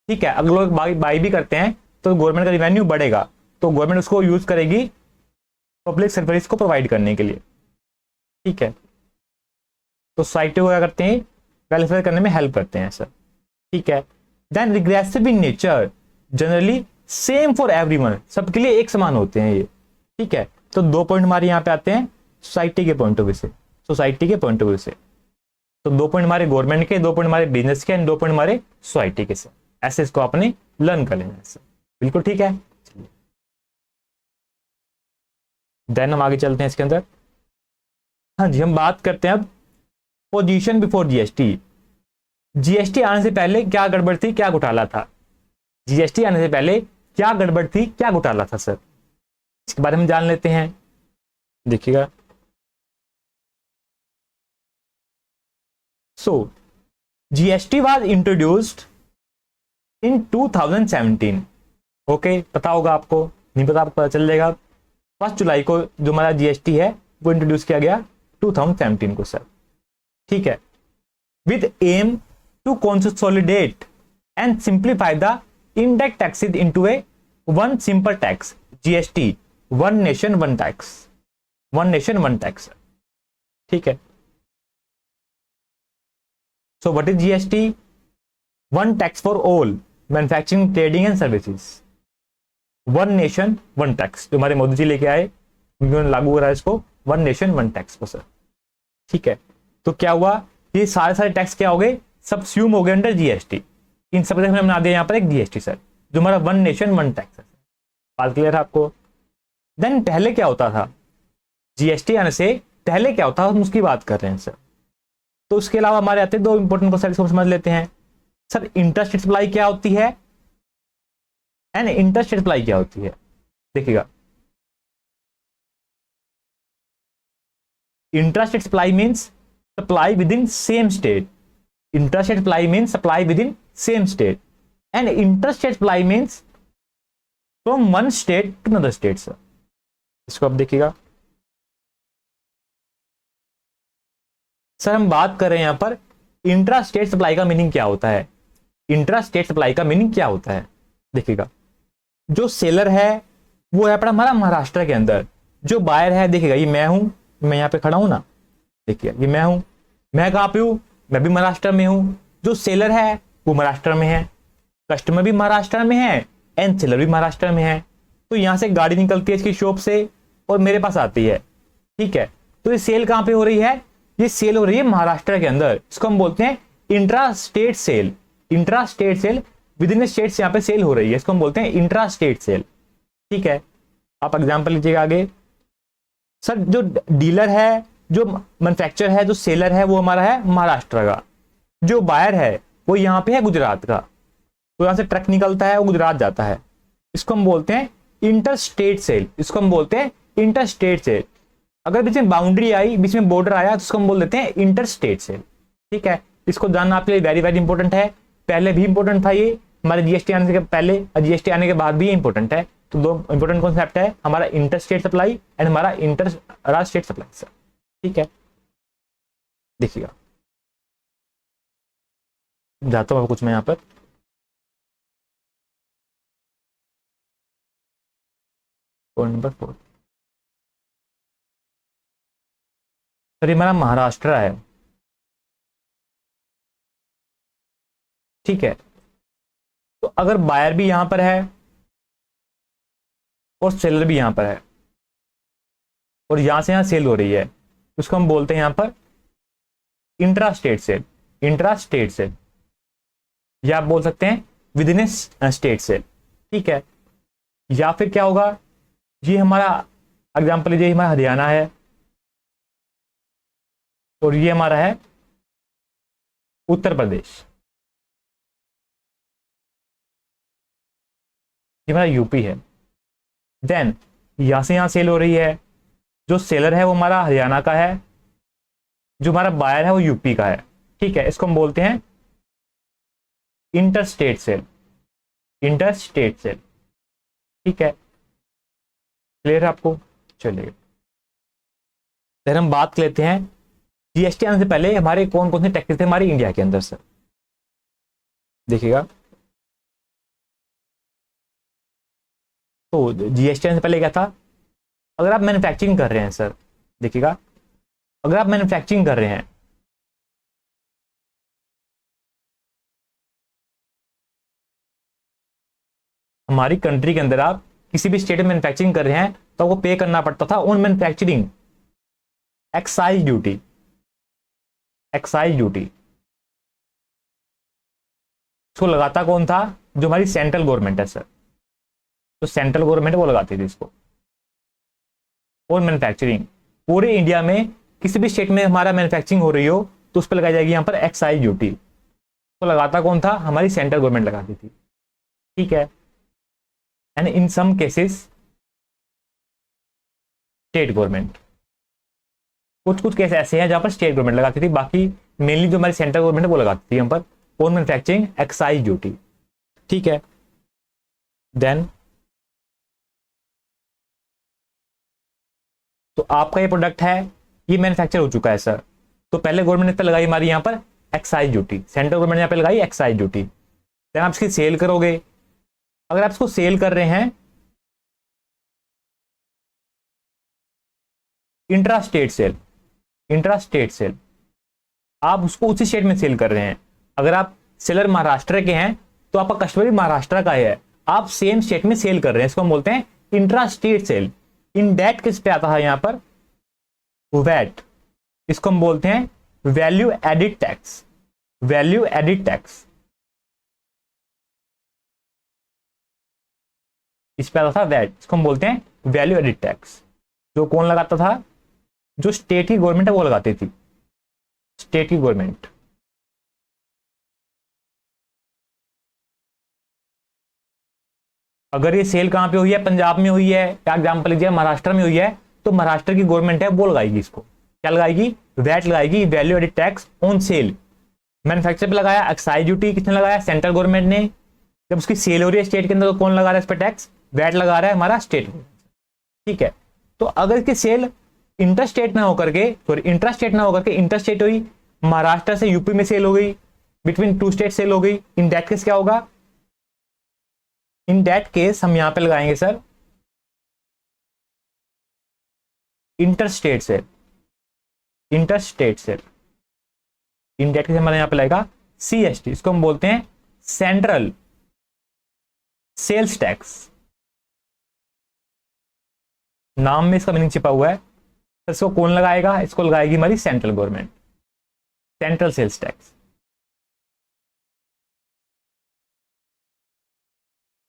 ठीक है। अगर लोग बाई भी करते हैं तो गवर्नमेंट का रिवेन्यू बढ़ेगा, तो गवर्नमेंट उसको यूज करेगी पब्लिक सर्विस को प्रोवाइड करने के लिए, ठीक है। तो सोसाइटी को क्या करते हैं, वेलफेयर करने में हेल्प करते हैं सर, ठीक है। Then regressive in nature, generally same for everyone, सबके लिए एक समान होते हैं ये, ठीक है। तो दो पॉइंट हमारे यहाँ पे आते हैं सोसाइटी के पॉइंट ऑफ व्यू से, सोसाइटी के पॉइंट ऑफ व्यू से। तो दो पॉइंट हमारे गवर्नमेंट के, दो पॉइंट हमारे बिजनेस के, एंड दो पॉइंट हमारे सोसाइटी के सर, ऐसे इसको आपने लर्न कर लेना है सर, बिल्कुल ठीक है। देन हम आगे चलते हैं इसके अंदर। हाँ जी, हम बात करते हैं अब पोजीशन बिफोर जीएसटी। जीएसटी आने से पहले क्या गड़बड़ थी, क्या घोटाला था, जीएसटी आने से पहले क्या गड़बड़ थी, क्या घोटाला था सर, इसके बारे में जान लेते हैं। देखिएगा, so GST was introduced in 2017, okay, पता होगा आपको, नहीं पता आपको पता चल जाएगा। 1 जुलाई को जो हमारा जीएसटी है वो इंट्रोड्यूस किया गया 2017 को सर, ठीक है। With aim to consolidate and simplify the indirect taxes into a one simple tax, GST, one nation one tax, one nation one tax, ठीक है। So what is GST? One tax for all manufacturing, trading and services, one nation one tax, जो हमारे मोदी जी लेके आए, उन्होंने लागू करा इसको, वन नेशन वन टैक्स को सर, ठीक है। तो क्या हुआ, ये सारे टैक्स क्या हो गए, सबस्यूम हो गए अंडर जीएसटी, इन सब हमने बना दिया यहाँ पर एक जीएसटी सर, जो हमारा वन नेशन वन टैक्स है। बात क्लियर है आपको? देन पहले क्या होता था, जीएसटी आने से पहले क्या होता था, हम उसकी बात कर रहे हैं सर। तो उसके अलावा हमारे आते दो इंपॉर्टेंट क्वेश्चन को समझ लेते हैं सर। इंटरस्टेट सप्लाई क्या होती है एंड इंटरस्टेट सप्लाई क्या होती है, देखिएगा। Interstate supply means supply within same state, interstate supply means supply within same state, and interstate supply means from one state to another state sir. इसको आप देखिएगा सर, हम बात कर रहे हैं यहां पर इंट्रा स्टेट सप्लाई का मीनिंग क्या होता है, इंट्रा स्टेट सप्लाई का मीनिंग क्या होता है, देखिएगा। जो सेलर है वो है अपना हमारा महाराष्ट्र के अंदर, जो बायर है, देखिएगा ये मैं हूं, मैं यहाँ पे खड़ा हूं ना, देखिए ये मैं हूं, मैं कहाँ पे हूं, मैं भी महाराष्ट्र में हूं। जो सेलर है वो महाराष्ट्र में है, कस्टमर भी महाराष्ट्र में है, एंड सेलर भी महाराष्ट्र में है। तो यहाँ से गाड़ी निकलती है इसकी शॉप से और मेरे पास आती है, ठीक है। तो ये सेल कहाँ पे हो रही है, ये सेल हो रही है महाराष्ट्र के अंदर, इसको हम बोलते हैं intra state sale, intra state sale, within states यहाँ पे सेल हो रही है, इसको हम बोलते हैं इंट्रा स्टेट सेल, ठीक है। आप एग्जांपल लीजिएगा आगे सर। जो डीलर है, जो मैन्युफैक्चरर है, जो सेलर है वो हमारा है महाराष्ट्र का, जो बायर है वो यहाँ पे है गुजरात का, तो यहाँ से ट्रक निकलता है वो गुजरात जाता है, इसको हम बोलते हैं इंटर स्टेट सेल, इसको हम बोलते हैं इंटर स्टेट सेल। अगर बीच में बाउंड्री आई, बीच में बॉर्डर आया, तो उसको हम बोल देते हैं इंटर स्टेट सेल। ठीक है, इसको जानना आपके लिए वेरी वेरी इंपॉर्टेंट है। पहले भी इंपॉर्टेंट था ये, हमारे जीएसटी आने से पहले और जीएसटी आने के बाद भी इंपॉर्टेंट है। तो दो इंपॉर्टेंट कॉन्सेप्ट है, हमारा इंटर स्टेट सप्लाई एंड हमारा इंटर स्टेट सप्लाई सर। ठीक है, देखिएगा, जाता हूँ कुछ मैं यहाँ पर। पॉइंट नंबर 4 सर, ये हमारा महाराष्ट्र है। ठीक है, तो अगर बायर भी यहां पर है और सेलर भी यहां पर है और यहां से यहां सेल हो रही है, तो उसको हम बोलते हैं यहां पर intra state sale. Intra state sale, या आप बोल सकते हैं within a state sale. ठीक है, या फिर क्या होगा, ये हमारा एग्जांपल लीजिए, हमारा हरियाणा है और ये हमारा है उत्तर प्रदेश, ये हमारा यूपी है। देन यहां से यहां सेल हो रही है, जो सेलर है वो हमारा हरियाणा का है, जो हमारा बायर है वो यूपी का है। ठीक है, इसको हम बोलते हैं inter state sale. Inter state sale, ठीक है, क्लियर है आपको? चलिए, फिर हम बात कर लेते हैं जीएसटी आने से पहले हमारे कौन कौन से टैक्सेस थे हमारे इंडिया के अंदर सर। देखिएगा, तो जीएसटी आने से पहले क्या था, अगर आप मैन्युफैक्चरिंग कर रहे हैं सर, देखिएगा, अगर आप मैन्युफैक्चरिंग कर रहे हैं हमारी कंट्री के अंदर, आप किसी भी स्टेट में मैन्युफैक्चरिंग कर रहे हैं, तो आपको पे करना पड़ता था on manufacturing excise duty. Excise duty इसको लगाता कौन था, जो हमारी सेंट्रल गवर्नमेंट है सर। तो सेंट्रल गवर्नमेंट वो लगाती थी इसको और मैन्युफैक्चरिंग। पूरे इंडिया में किसी भी स्टेट में हमारा मैन्युफैक्चरिंग हो रही हो तो उस पर लगाई जाएगी यहां पर एक्साइज ड्यूटी। तो लगाता कौन था, हमारी सेंट्रल गवर्नमेंट लगाती थी। ठीक है, and in some cases state government, कुछ कुछ केस ऐसे हैं जहां पर स्टेट गवर्नमेंट लगाती थी, बाकी मेनली जो हमारी सेंट्रल गवर्नमेंट है वो लगाती थी यहां पर ऑन मैन्युफैक्चरिंग एक्साइज ड्यूटी। ठीक है, देन तो आपका ये प्रोडक्ट है, ये मैन्युफैक्चर हो चुका है सर, तो पहले गवर्नमेंट ने पे लगाई हमारी यहां पर एक्साइज ड्यूटी, सेंट्रल गवर्नमेंट ने यहां पे लगाई एक्साइज ड्यूटी। देन आप इसकी सेल करोगे, अगर आप इसको सेल कर रहे हैं intra state sale, intra state sale, आप उसको उसी स्टेट में सेल कर रहे हैं। अगर आप सेलर महाराष्ट्र के हैं तो आपका कस्टमर भी महाराष्ट्र का है, आप सेम स्टेट में सेल कर रहे हैं, इसको हम बोलते हैं इंट्रा स्टेट सेल। इन डेट किस पे आता है यहां पर, वैट, इसको हम बोलते हैं value added tax. Value added tax इस पे आता था वैट, इसको हम बोलते हैं वैल्यू एडिड टैक्स। जो कौन लगाता था, जो स्टेट की गवर्नमेंट है वो लगाती थी, स्टेट की गवर्नमेंट। अगर ये सेल कहां पे हुई है, पंजाब में हुई है, क्या एग्जांपल लीजिए महाराष्ट्र में हुई है, तो महाराष्ट्र की गवर्नमेंट है वो लगाएगी इसको, क्या लगाएगी, वैट लगाएगी, value added tax on sale. Manufacture पे लगाया एक्साइज ड्यूटी, किसने लगाया, सेंट्रल गवर्नमेंट ने। जब उसकी सेल हो रही है स्टेट के अंदर तो कौन लगा रहा है इस पर टैक्स, वैट लगा रहा है हमारा स्टेट। ठीक है, तो अगर इसकी सेल इंटर स्टेट ना होकर के, सॉरी इंट्रा स्टेट ना होकर के इंटर स्टेट हुई, महाराष्ट्र से यूपी में सेल हो गई, बिटवीन टू स्टेट सेल हो गई, इन दैट केस क्या होगा, इन दैट केस हम यहां पे लगाएंगे sir inter state sale. Inter state sale, in that case हमारे यहां पे लगेगा सीएसटी, इसको हम बोलते हैं सेंट्रल सेल्स टैक्स। नाम में इसका मीनिंग छिपा हुआ है, तो इसको कौन लगाएगा, इसको लगाएगी हमारी central government, central sales tax.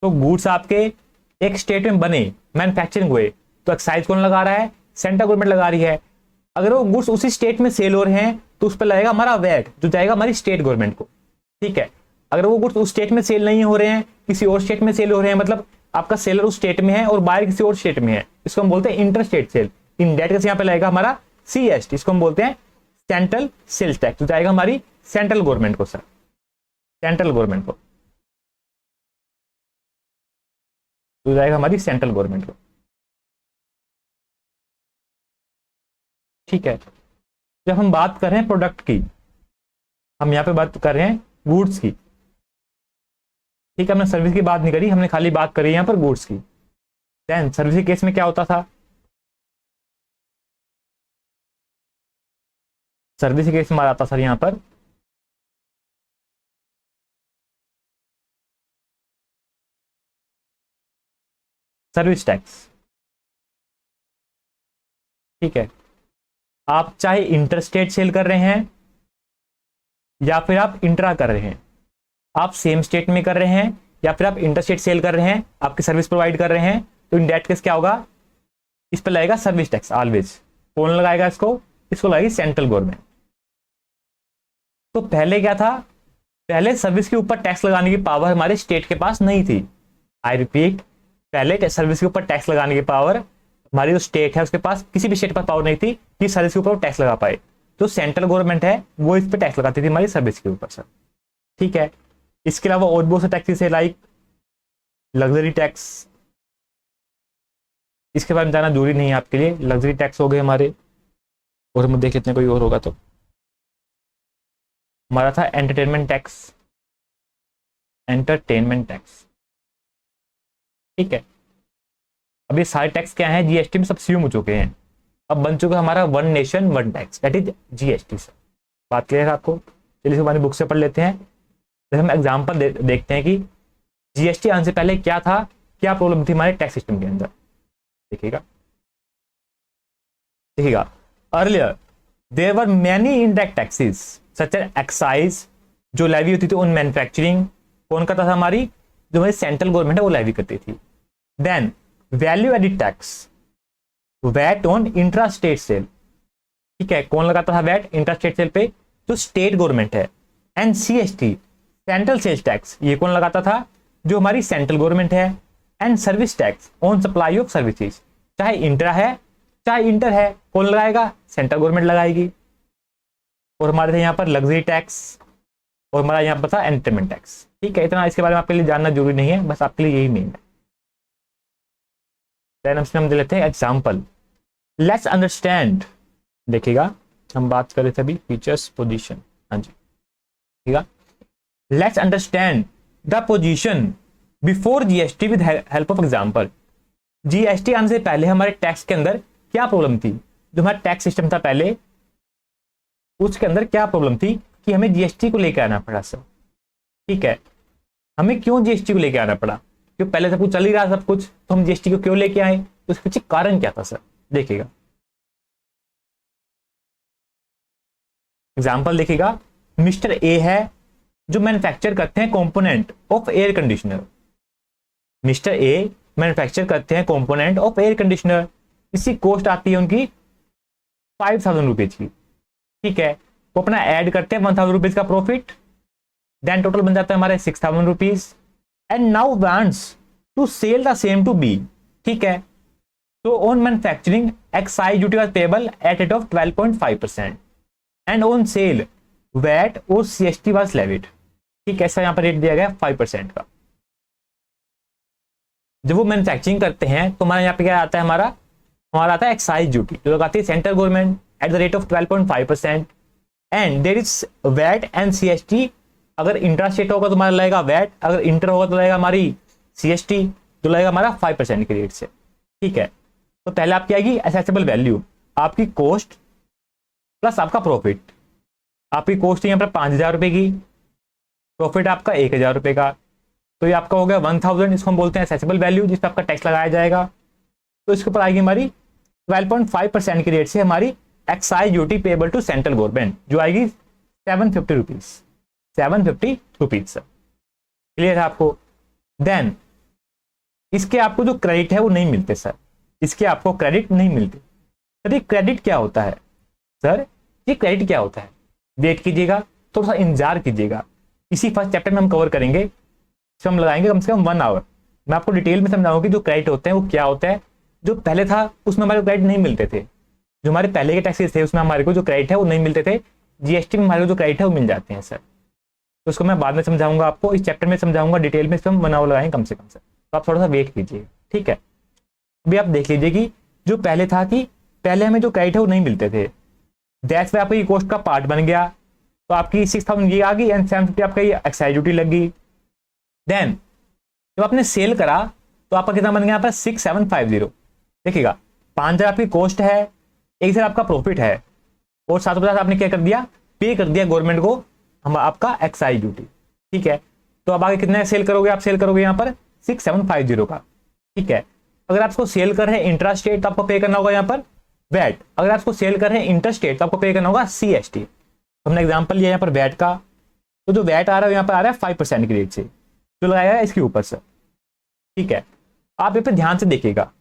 तो गुड्स आपके एक स्टेट में बने, मैन्युफैक्चरिंग हुए, तो एक्साइज कौन लगा रहा है, सेंट्रल गवर्नमेंट लगा रही है। अगर वो गुड्स उसी स्टेट में सेल हो रहे हैं तो उस पर लगेगा हमारा वैट, जो जाएगा हमारी स्टेट गवर्नमेंट को। ठीक है, अगर वो गुड्स उस स्टेट में सेल नहीं हो रहे हैं, किसी और स्टेट में सेल हो रहे हैं, मतलब आपका सेलर उस स्टेट में है और बायर किसी और स्टेट में है, इसको हम बोलते हैं inter state sale. Indirect tax यहाँ पे लगेगा हमारा CST, इसको हम बोलते हैं सेंट्रल सेल्स टैक्स, तो जाएगा हमारी सेंट्रल गवर्नमेंट को सर, सेंट्रल गवर्नमेंट को, तो जाएगा हमारी सेंट्रल गवर्नमेंट को। ठीक है, जब हम बात कर रहे हैं प्रोडक्ट की, हम यहाँ पे बात कर रहे हैं गुड्स की। ठीक है, हमने सर्विस की बात नहीं करी, हमने खाली बात करी यहाँ पर गुड्स की। देन सर्विस के केस में क्या होता था, सर्विस के केस में आता सर यहाँ पर सर्विस टैक्स। ठीक है, आप चाहे इंटर स्टेट सेल कर रहे हैं या फिर आप इंट्रा कर रहे हैं, आप सेम स्टेट में कर रहे हैं या फिर आप इंटर स्टेट सेल कर रहे हैं, आपकी सर्विस प्रोवाइड कर रहे हैं, तो इन दैट केस क्या होगा, इस पर लगेगा सर्विस टैक्स ऑलवेज। कौन लगाएगा इसको, इसको लगाएगी सेंट्रल गवर्नमेंट। तो पहले क्या था, पहले सर्विस के ऊपर टैक्स लगाने की पावर हमारे स्टेट के पास नहीं थी। आई रिपीट, पहले सर्विस के ऊपर टैक्स लगाने की पावर हमारी जो स्टेट है उसके पास, किसी भी स्टेट के पास पावर नहीं थी कि सर्विस के ऊपर टैक्स लगा पाए। तो सेंट्रल गवर्नमेंट है वो इस पर टैक्स लगाती थी हमारी सर्विस के ऊपर सर। ठीक है, इसके अलावा और बहुत से टैक्सेस है, लाइक लग्जरी टैक्स, इसके बारे में जाना जरूरी नहीं है आपके लिए। लग्जरी टैक्स हो गए हमारे, और हम देख लेते हैं कोई और होगा तो। हमारा था एंटरटेनमेंट टैक्स, एंटरटेनमेंट टैक्स। ठीक है, अब ये सारे टैक्स क्या है, जीएसटी में सब्सिड्यूम हो चुके हैं। अब बन चुका हमारा one nation one tax, that is GST sir. बात क्लियर है आपको? चलिए हमारी बुक से पढ़ लेते हैं। जैसे हम एग्जाम्पल देखते हैं कि जीएसटी आने से पहले क्या था, क्या प्रॉब्लम थी हमारे टैक्स सिस्टम के अंदर। देखिएगा earlier there were many indirect taxes such as excise, जो लेवी होती थी ऑन मैन्युफैक्चरिंग, कौन करता था, हमारी जो हमारी सेंट्रल गवर्नमेंट है वो लेवी करती थी। Then value added tax, VAT on intra state sale. ठीक है, कौन लगाता था वैट इंट्रा स्टेट सेल पे, जो स्टेट गवर्नमेंट है। And CST central sales tax, ये कौन लगाता था, जो हमारी सेंट्रल गवर्नमेंट है। And service tax on supply of services, चाहे इंट्रा है चाहे इंटर है, कौन लगाएगा, सेंट्रल गवर्नमेंट लगाएगी। और हमारे थे यहाँ पर लग्जरी टैक्स, और हमारा यहाँ पर था एंटरटेनमेंट टैक्स। ठीक है, इतना इसके बारे में आपके लिए जानना जरूरी नहीं है, बस आपके लिए यही मेन है। हम दे लेते हैं एग्जाम्पल। लेट्स अंडरस्टैंड, देखिएगा हम बात कर रहे थे अभी फीचर्स पोजीशन। हाँ जी, ठीक है, let's understand the position before GST with help of example. GST आने से पहले हमारे टैक्स के अंदर क्या प्रॉब्लम थी, जो हमारा टैक्स सिस्टम था पहले, उसके अंदर क्या प्रॉब्लम थी कि हमें जीएसटी को लेकर आना पड़ा सर। ठीक है, हमें क्यों जीएसटी को लेकर आना पड़ा, क्योंकि पहले सब कुछ चल ही रहा सब कुछ, तो हम जीएसटी को क्यों लेके आए, तो उसके पीछे कारण क्या था सर। देखिएगा एग्जाम्पल, देखिएगा मिस्टर ए है जो मैन्युफैक्चर करते हैं component of air conditioner. Mister A manufacture करते हैं कंपोनेंट ऑफ एयर कंडीशनर, इसकी कॉस्ट आती है उनकी 5000 रुपीज की। ठीक है, वो अपना ऐड करते हैं 1000 रुपीज का प्रॉफिट, देन टोटल बन जाता है हमारे 6000 rupees. And now wants to sell the same to B. ठीक है, तो on manufacturing excise duty was payable at rate of 12.5% and on sale VAT और सीएसटी वाज लेविड। ठीक है, ऐसा यहाँ पर रेट दिया गया 5% का। जब वो मैन्युफैक्चरिंग करते हैं तो हमारा यहाँ पे क्या आता है, हमारा आता है एक्साइज ड्यूटी, जो लगाती है central government at the rate of 12.5%। And there is VAT and CST, अगर इंट्रा स्टेट होगा तो हमारा लगेगा वैट, अगर इंटर होगा तो लगेगा हमारी सीएसटी, जो लगेगा हमारा 5% के रेट से। ठीक है, तो पहले आपकी आएगी एसेसिबल वैल्यू, आपकी कॉस्ट प्लस आपका प्रॉफिट। आपकी कॉस्ट यहाँ पर 5000 रुपए की, प्रॉफिट आपका 1000 रुपए का, तो ये आपका हो गया 1000। इसको हम बोलते हैं एसेसिबल वैल्यू, जिस पर आपका टैक्स लगाया जाएगा। तो इसके ऊपर आएगी हमारी 12.5% की रेट से हमारी excise duty payable to central government, जो आएगी 750 रुपीज, 750 रुपीज सर। क्लियर है आपको? देन इसके आपको जो क्रेडिट है वो नहीं मिलते सर, इसके आपको क्रेडिट नहीं मिलते। सर ये क्रेडिट क्या होता है, सर ये क्रेडिट क्या होता है, वेट कीजिएगा, थोड़ा सा इंतजार कीजिएगा, इसी फर्स्ट चैप्टर में हम कवर करेंगे। हम लगाएंगे कम से कम 1 आवर, मैं आपको डिटेल में समझाऊंगी जो क्रेडिट होते हैं वो क्या होता है, जो पहले था उसमें हमारे को क्रेडिट नहीं मिलते थे, जो हमारे पहले के टैक्सेस थे उसमें हमारे को जो क्रेडिट है वो नहीं मिलते थे, जीएसटी में हमारे को जो क्रेडिट है वो मिल जाते हैं सर। तो उसको मैं बाद में समझाऊंगा, आपको इस चैप्टर में समझाऊंगा डिटेल में, इसमें बनाओ लगाएंगे कम से कम सर, तो आप थोड़ा सा वेट कीजिए, ठीक है। अभी आप देख लीजिए कि जो पहले था कि पहले हमें जो क्रेडिट है वो नहीं मिलते थे, दैट्स वाई आपकी कॉस्ट का पार्ट बन गया, तो आपकी 6000 ये आ गई एंड 750 आपका ये एक्साइज ड्यूटी लग गई। देन जब आपने सेल करा तो आपका कितना बन गया यहाँ पर 6750, देखिएगा 5000 आपकी कॉस्ट है, 1000 आपका प्रॉफिट है, और 750 आपने क्या कर दिया, पे कर दिया गवर्नमेंट को हम आपका एक्साइज ड्यूटी, ठीक है। तो अब आगे कितना सेल करोगे, आप सेल करोगे यहाँ पर 6750 का, ठीक है। अगर आपको सेल कर रहे हैं इंट्रा स्टेट तो आपको पे करना होगा यहाँ पर वैट, अगर आपको सेल कर रहे हैं इंटर स्टेट तो आपको पे करना होगा सीएसटी। हमने एग्जांपल लिया यहाँ पर वैट का, तो जो वैट आ रहा है यहाँ पर आ रहा है 5% की रेट से जो लगाया है इसके ऊपर से, ठीक है। आप यहाँ पे ध्यान से देखिएगा,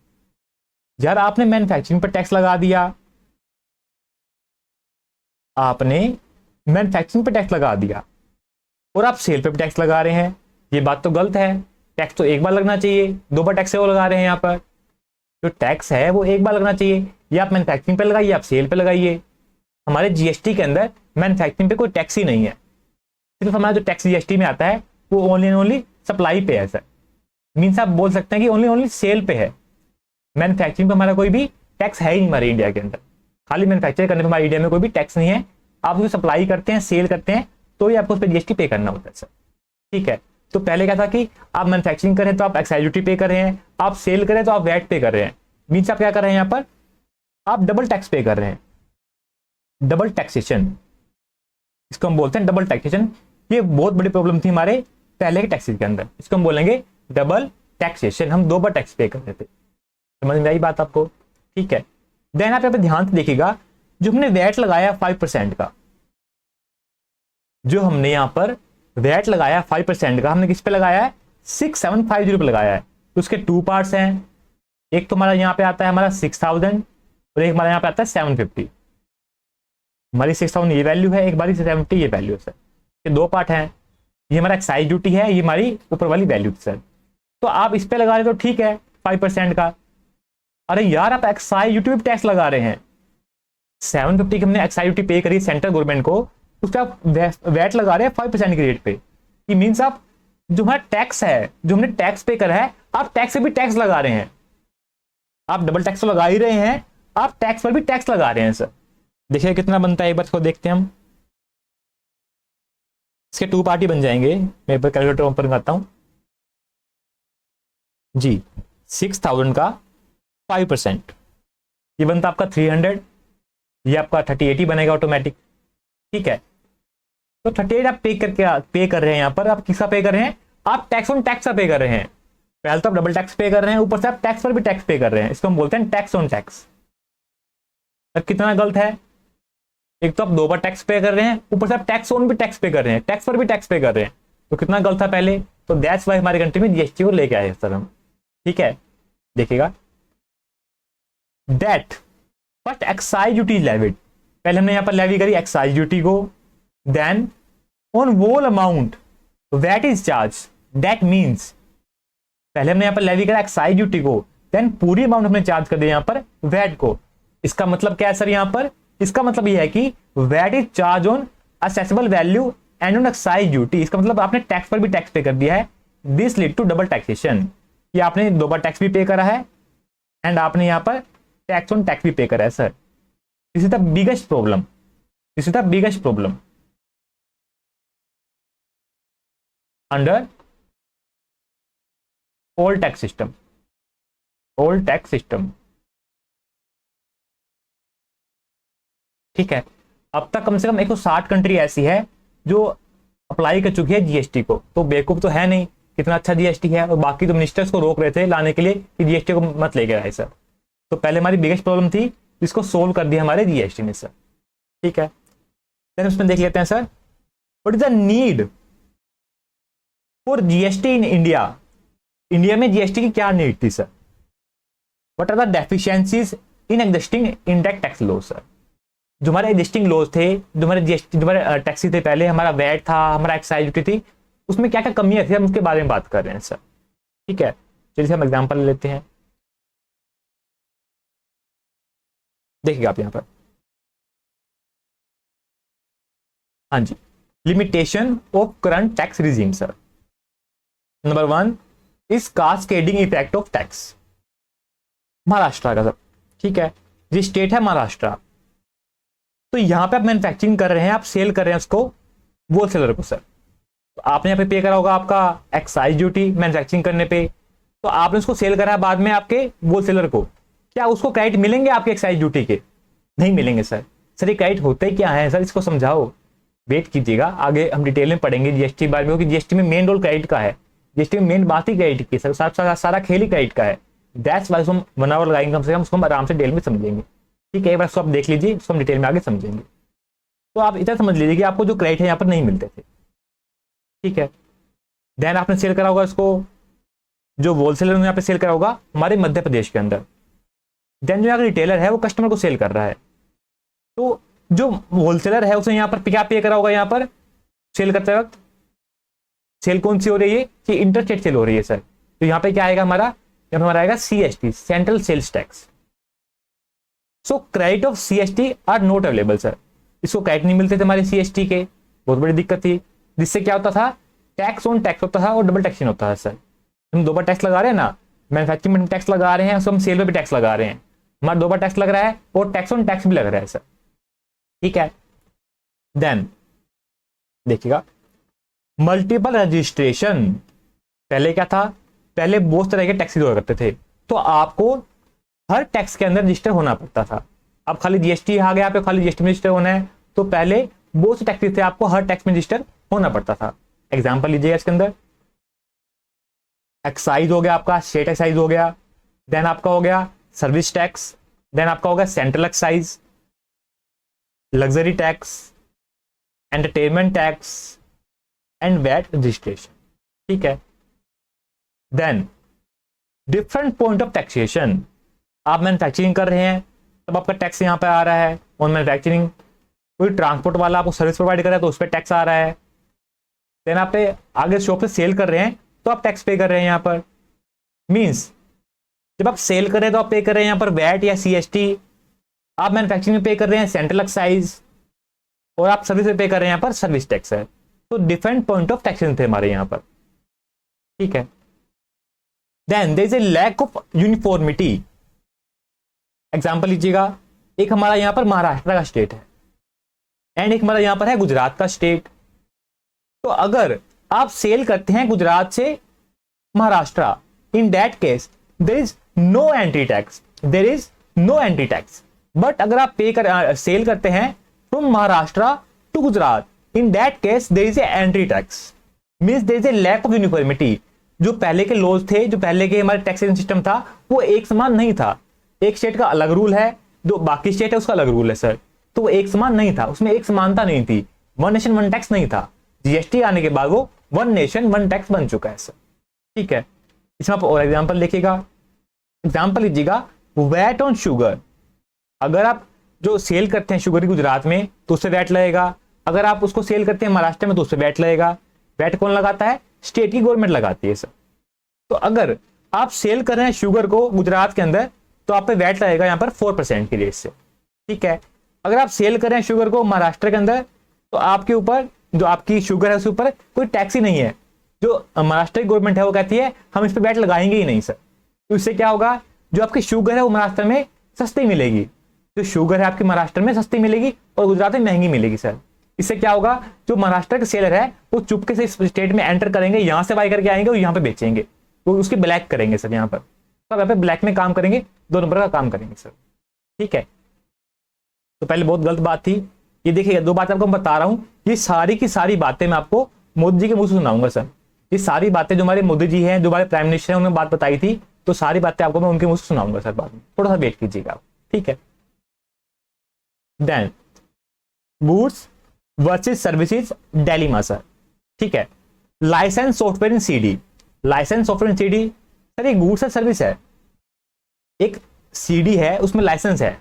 यार आपने मैन्युफैक्चरिंग पर टैक्स लगा दिया, आपने मैन्युफैक्चरिंग पर टैक्स लगा दिया और आप सेल पे भी टैक्स लगा रहे हैं, ये बात तो गलत है। टैक्स तो एक बार लगना चाहिए, 2 बार टैक्स है वो लगा रहे हैं यहाँ पर, जो टैक्स है वो एक बार लगना चाहिए, या आप मैन्युफैक्चरिंग पे लगाइए, आप सेल पे लगाइए। हमारे जीएसटी के अंदर मैन्युफैक्चरिंग पे कोई टैक्स ही नहीं है, सिर्फ हमारा जो टैक्स जीएसटी में आता है वो ओनली एंड ओनली सप्लाई पे है सर, मीन्स आप बोल सकते हैं कि ओनली ओनली सेल पे है, मैन्युफैक्चरिंग पे हमारा कोई भी टैक्स है ही नहीं हमारे इंडिया के अंदर, खाली मैन्युफैक्चर करने पे हमारे इंडिया में कोई भी टैक्स नहीं है। आप जो सप्लाई करते हैं, सेल करते हैं, तो ही आपको उस पर जीएसटी पे करना होता है सर, ठीक है। तो पहले क्या था कि आप मैन्युफैक्चरिंग करें तो आप एक्साइज ड्यूटी पे कर रहे हैं, आप सेल करें तो आप वैट पे कर रहे हैं, मीन्स आप क्या कर रहे हैं यहाँ पर, आप डबल टैक्स पे कर रहे हैं, डबल टैक्सेशन, इसको हम बोलते हैं डबल टैक्सेशन। ये बहुत बड़ी प्रॉब्लम थी हमारे पहले के टैक्सेस के अंदर, इसको हम बोलेंगे डबल टैक्सेशन, हम 2 बार टैक्स पे कर रहे थे, समझ में आई बात आपको, ठीक है। देन आप यहाँ पे ध्यान से देखिएगा, जो हमने वैट लगाया 5% का, जो हमने यहाँ पर वैट लगाया 5% का, हमने किस पे लगाया है, 6750 पे लगाया है। तो उसके 2 पार्ट्स हैं, एक तो हमारा यहाँ पे आता है हमारा 6000 और एक हमारा यहाँ पे आता है 750। हमारी 6000 ये वैल्यू है, एक बारी 750 ये वैल्यू है सर, ये 2 पार्ट हैं, ये हमारा एक्साइज ड्यूटी है, ये हमारी ऊपर वाली वैल्यू सर। तो आप इस पे लगा रहे तो ठीक है 5% का, अरे यार आप एक्साइज ड्यूटी पे टैक्स लगा रहे हैं, 750 की हमने एक्साइज ड्यूटी पे करी सेंट्रल गवर्नमेंट को, उस पर आप वैट लगा रहे हैं 5% की रेट पे, ये मीन्स आप जो हमारा टैक्स है, जो हमने टैक्स पे करा है, आप टैक्स पे भी टैक्स लगा रहे हैं, आप डबल टैक्स तो लगा ही रहे हैं, आप टैक्स पर भी टैक्स लगा रहे हैं सर। देखिए कितना बनता है, एक बार इसको देखते हैं हम, इसके 2 पार्टी बन जाएंगे, मैं एक बार कैलकुलेटर ओपन करता हूं जी। 6000 का 5% ये बनता आपका 300, ये आपका 3080 बनेगा ऑटोमेटिक, ठीक है। तो 38 आप पे कर रहे हैं, यहाँ पर आप किसका पे कर रहे हैं, आप टैक्स ऑन टैक्स का पे कर रहे हैं, पहले तो आप डबल टैक्स पे कर रहे हैं, ऊपर से आप टैक्स पर भी टैक्स पे कर रहे हैं, इसको हम बोलते हैं टैक्स ऑन टैक्स। अब कितना गलत है, एक तो आप 2 बार टैक्स पे कर रहे हैं, ऊपर से आप टैक्स ऑन भी टैक्स पे कर रहे हैं, टैक्स पर भी टैक्स पे कर रहे हैं, तो कितना गलत था पहले। तो दैट्स वाई हमारी कंट्री में जीएसटी को लेके आए सर हम, ठीक है। देखिएगा that first excise duty is levied, पहले हमने यहाँ पर लेवी करी एक्साइज ड्यूटी को, then on whole amount VAT is charge, that means पहले हमने यहाँ पर लेवी करा एक्साइज ड्यूटी को, देन पूरी अमाउंट हमने चार्ज कर दिया यहाँ पर वैट को। इसका मतलब क्या है सर, यहाँ पर इसका मतलब यह है कि VAT is charge on assessable value and on excise duty, इसका मतलब आपने टैक्स पर भी टैक्स पे कर दिया है, this lead to double taxation, कि आपने 2 बार टैक्स भी पे करा है एंड आपने यहाँ पर टैक्स ऑन टैक्स भी पे करा है sir. This is the biggest problem, this is the biggest problem under old tax system, old tax system, ठीक है। अब तक कम से कम 160 कंट्री ऐसी है जो अप्लाई कर चुकी है जीएसटी को, तो बेवकूफ तो है नहीं, कितना अच्छा जीएसटी है, और बाकी तो मिनिस्टर्स को रोक रहे थे लाने के लिए कि जीएसटी को मत लेके आए सर। तो पहले हमारी बिगेस्ट प्रॉब्लम थी, इसको सोल्व कर दिया हमारे जीएसटी ने सर, ठीक है। फिर उसमें देख लेते हैं sir, what is the need for GST in India, India में जीएसटी की क्या नीड थी sir, what are the deficiencies in existing indirect tax law sir. जो हमारे एग्जिस्टिंग लॉज थे, जो हमारे जीएसटी, जो हमारे टैक्सी थे, पहले हमारा वैट था, हमारा एक्साइज ड्यूटी थी, उसमें क्या क्या कमियां थी हम उसके बारे में बात कर रहे हैं सर, ठीक है। चलिए हम एग्जांपल लेते हैं, देखिएगा आप यहां पर, हाँ जी, limitation of current tax regime sir. Number 1 is cascading effect of tax, Maharashtra का सर, ठीक है, ये स्टेट है महाराष्ट्र। तो यहां पे आप मैन्युफैक्चरिंग कर रहे हैं, आप सेल कर रहे हैं उसको होलसेलर को सर, तो आपने यहाँ पे पे करा होगा आपका एक्साइज ड्यूटी मैन्युफैक्चरिंग करने पे, तो आपने उसको सेल करा बाद में आपके होलसेलर को, क्या उसको क्रेडिट मिलेंगे आपके एक्साइज ड्यूटी के? नहीं मिलेंगे सर। सर ये क्रेडिट होते क्या है सर, इसको समझाओ, वेट कीजिएगा, आगे हम डिटेल में पढ़ेंगे जीएसटी बारे में, क्योंकि जीएसटी में मेन रोल क्रेडिट का है, जीएसटी में मेन बात ही क्रेडिट की सर, सारा खेल ही क्रेडिट का है। दैट्स वाई हम 1 आवर लगाएंगे कम से कम, उसको हम आराम से डिटेल में समझेंगे, ठीक है, एक बार उसको आप देख लीजिए, उसको हम डिटेल में आगे समझेंगे। तो आप इतना समझ लीजिए कि आपको जो क्रेडिट है यहाँ पर नहीं मिलते थे, ठीक है। देन आपने सेल करा होगा इसको, जो होलसेलर ने यहाँ पे सेल करा होगा हमारे मध्य प्रदेश के अंदर। देन जो यहाँ रिटेलर है वो कस्टमर को सेल कर रहा है, तो जो होलसेलर है उसने यहाँ पर क्या पे करा होगा, यहाँ पर सेल करते वक्त सेल कौन सी हो रही है, कि इंटरस्टेट सेल हो रही है सर, तो यहाँ पे क्या आएगा हमारा, यहाँ पर हमारा आएगा CST, central sales tax. So credit of CST are not available sir, इसको क्रेडिट नहीं मिलते थे हमारे सीएसटी के, बहुत बड़ी दिक्कत थी, जिससे क्या होता था, टैक्स ऑन टैक्स होता था और डबल टैक्सेशन होता है सर। हम 2 बार टैक्स लगा रहे हैं ना, मैन्युफैक्चरिंग में टैक्स लगा रहे हैं, उसको हम सेल में भी टैक्स लगा रहे हैं, हमारा 2 बार टैक्स लग रहा है और टैक्स ऑन टैक्स भी लग रहा है सर, ठीक है। देन देखिएगा मल्टीपल रजिस्ट्रेशन, पहले क्या था, पहले बहुत तरह के टैक्सेस हुआ करते थे, तो आपको हर टैक्स के अंदर रजिस्टर होना पड़ता था। अब खाली जीएसटी आ गया, पे खाली जीएसटी में रजिस्टर होना है, तो पहले बहुत से टैक्सेस थे, आपको हर टैक्स में रजिस्टर होना पड़ता था। एग्जांपल लीजिएगा इसके अंदर, एक्साइज हो गया आपका, स्टेट एक्साइज हो गया, देन आपका हो गया सर्विस टैक्स, देन आपका हो गया central excise, luxury tax, entertainment tax and VAT registration, ठीक है। Then different point of taxation, आप मैन्युफैक्चरिंग कर रहे हैं तब आपका टैक्स यहां पे आ रहा है ऑन मैन्युफैक्चरिंग, कोई ट्रांसपोर्ट वाला आपको सर्विस प्रोवाइड कर रहा है तो उस पर टैक्स आ रहा है, देन आप आगे शॉप पे सेल कर रहे हैं तो आप टैक्स पे कर रहे हैं यहाँ पर, मींस जब आप सेल कर रहे हैं तो आप पे कर रहे हैं यहाँ पर वैट या सीएसटी, आप मैन्युफैक्चरिंग में पे कर रहे हैं सेंट्रल एक्साइज, और आप सर्विस में पे कर रहे हैं यहाँ पर सर्विस टैक्स है। तो डिफरेंट पॉइंट ऑफ टैक्सेशन थे हमारे यहाँ पर, ठीक है। Then there is a lack of uniformity, example लीजिएगा, एक हमारा यहाँ पर महाराष्ट्र का स्टेट है एंड एक हमारा यहाँ पर है गुजरात का स्टेट, तो अगर आप सेल करते हैं गुजरात से Maharashtra, in that case there is no entry tax, there is no entry tax. But अगर आप सेल करते हैं from Maharashtra to Gujarat, in that case there is a entry tax, means there is a lack of uniformity. जो पहले के लॉज थे, जो पहले के हमारे टैक्सेशन सिस्टम था, वो एक समान नहीं था, एक स्टेट का अलग रूल है, जो बाकी स्टेट है उसका अलग रूल है सर, तो वो एक समान नहीं था, उसमें एक समानता नहीं थी, वन नेशन वन टैक्स नहीं था। जीएसटी आने के बाद वो वन नेशन वन टैक्स बन चुका है सर, ठीक है। इसमें आप और एग्जांपल देखिएगा, एग्जांपल लीजिएगा वैट ऑन शुगर, अगर आप जो सेल करते हैं शुगर गुजरात में तो उससे वैट लगेगा, अगर आप उसको सेल करते हैं महाराष्ट्र में तो उससे वैट लगेगा। वैट कौन लगाता है, स्टेट की गवर्नमेंट लगाती है सर। तो अगर आप सेल कर रहे हैं शुगर को गुजरात के अंदर तो आप पे वैट लगेगा यहाँ पर 4% की रेट से, ठीक है। अगर आप सेल कर रहे हैं शुगर को महाराष्ट्र के अंदर तो आपके ऊपर जो आपकी शुगर है उसके ऊपर कोई टैक्स ही नहीं है, जो महाराष्ट्र की गवर्नमेंट है वो कहती है हम इस पर वैट लगाएंगे ही नहीं सर। तो इससे क्या होगा, जो आपकी शुगर है वो महाराष्ट्र में सस्ती मिलेगी, जो शुगर है आपकी महाराष्ट्र में सस्ती मिलेगी और गुजरात में महंगी मिलेगी सर। इससे क्या होगा, जो महाराष्ट्र के सेलर है वो चुपके से इस स्टेट में एंटर करेंगे, यहाँ से बाई करके आएंगे और यहाँ पे बेचेंगे, वो उसके ब्लैक करेंगे सर, यहाँ पर तो यहाँ पे ब्लैक में काम करेंगे, 2 नंबर का काम करेंगे सर, ठीक है। तो पहले बहुत गलत बात थी ये, देखिएगा 2 बातें आपको मैं बता रहा हूँ, ये सारी की सारी बातें मैं आपको मोदी जी के मुंह से सुनाऊंगा सर। ये सारी बातें जो हमारे मोदी जी हैं, जो हमारे प्राइम मिनिस्टर हैं, उन्होंने बात बताई थी, तो सारी बातें आपको मैं उनके मुंह से सुनाऊंगा सर बाद में, थोड़ा सा वेट कीजिएगा, ठीक है। Then goods versus services dilemma sir, ठीक है। License software in CD, license software in CD sir, ये गुड्स है सर्विस है, एक सीडी है उसमें लाइसेंस है,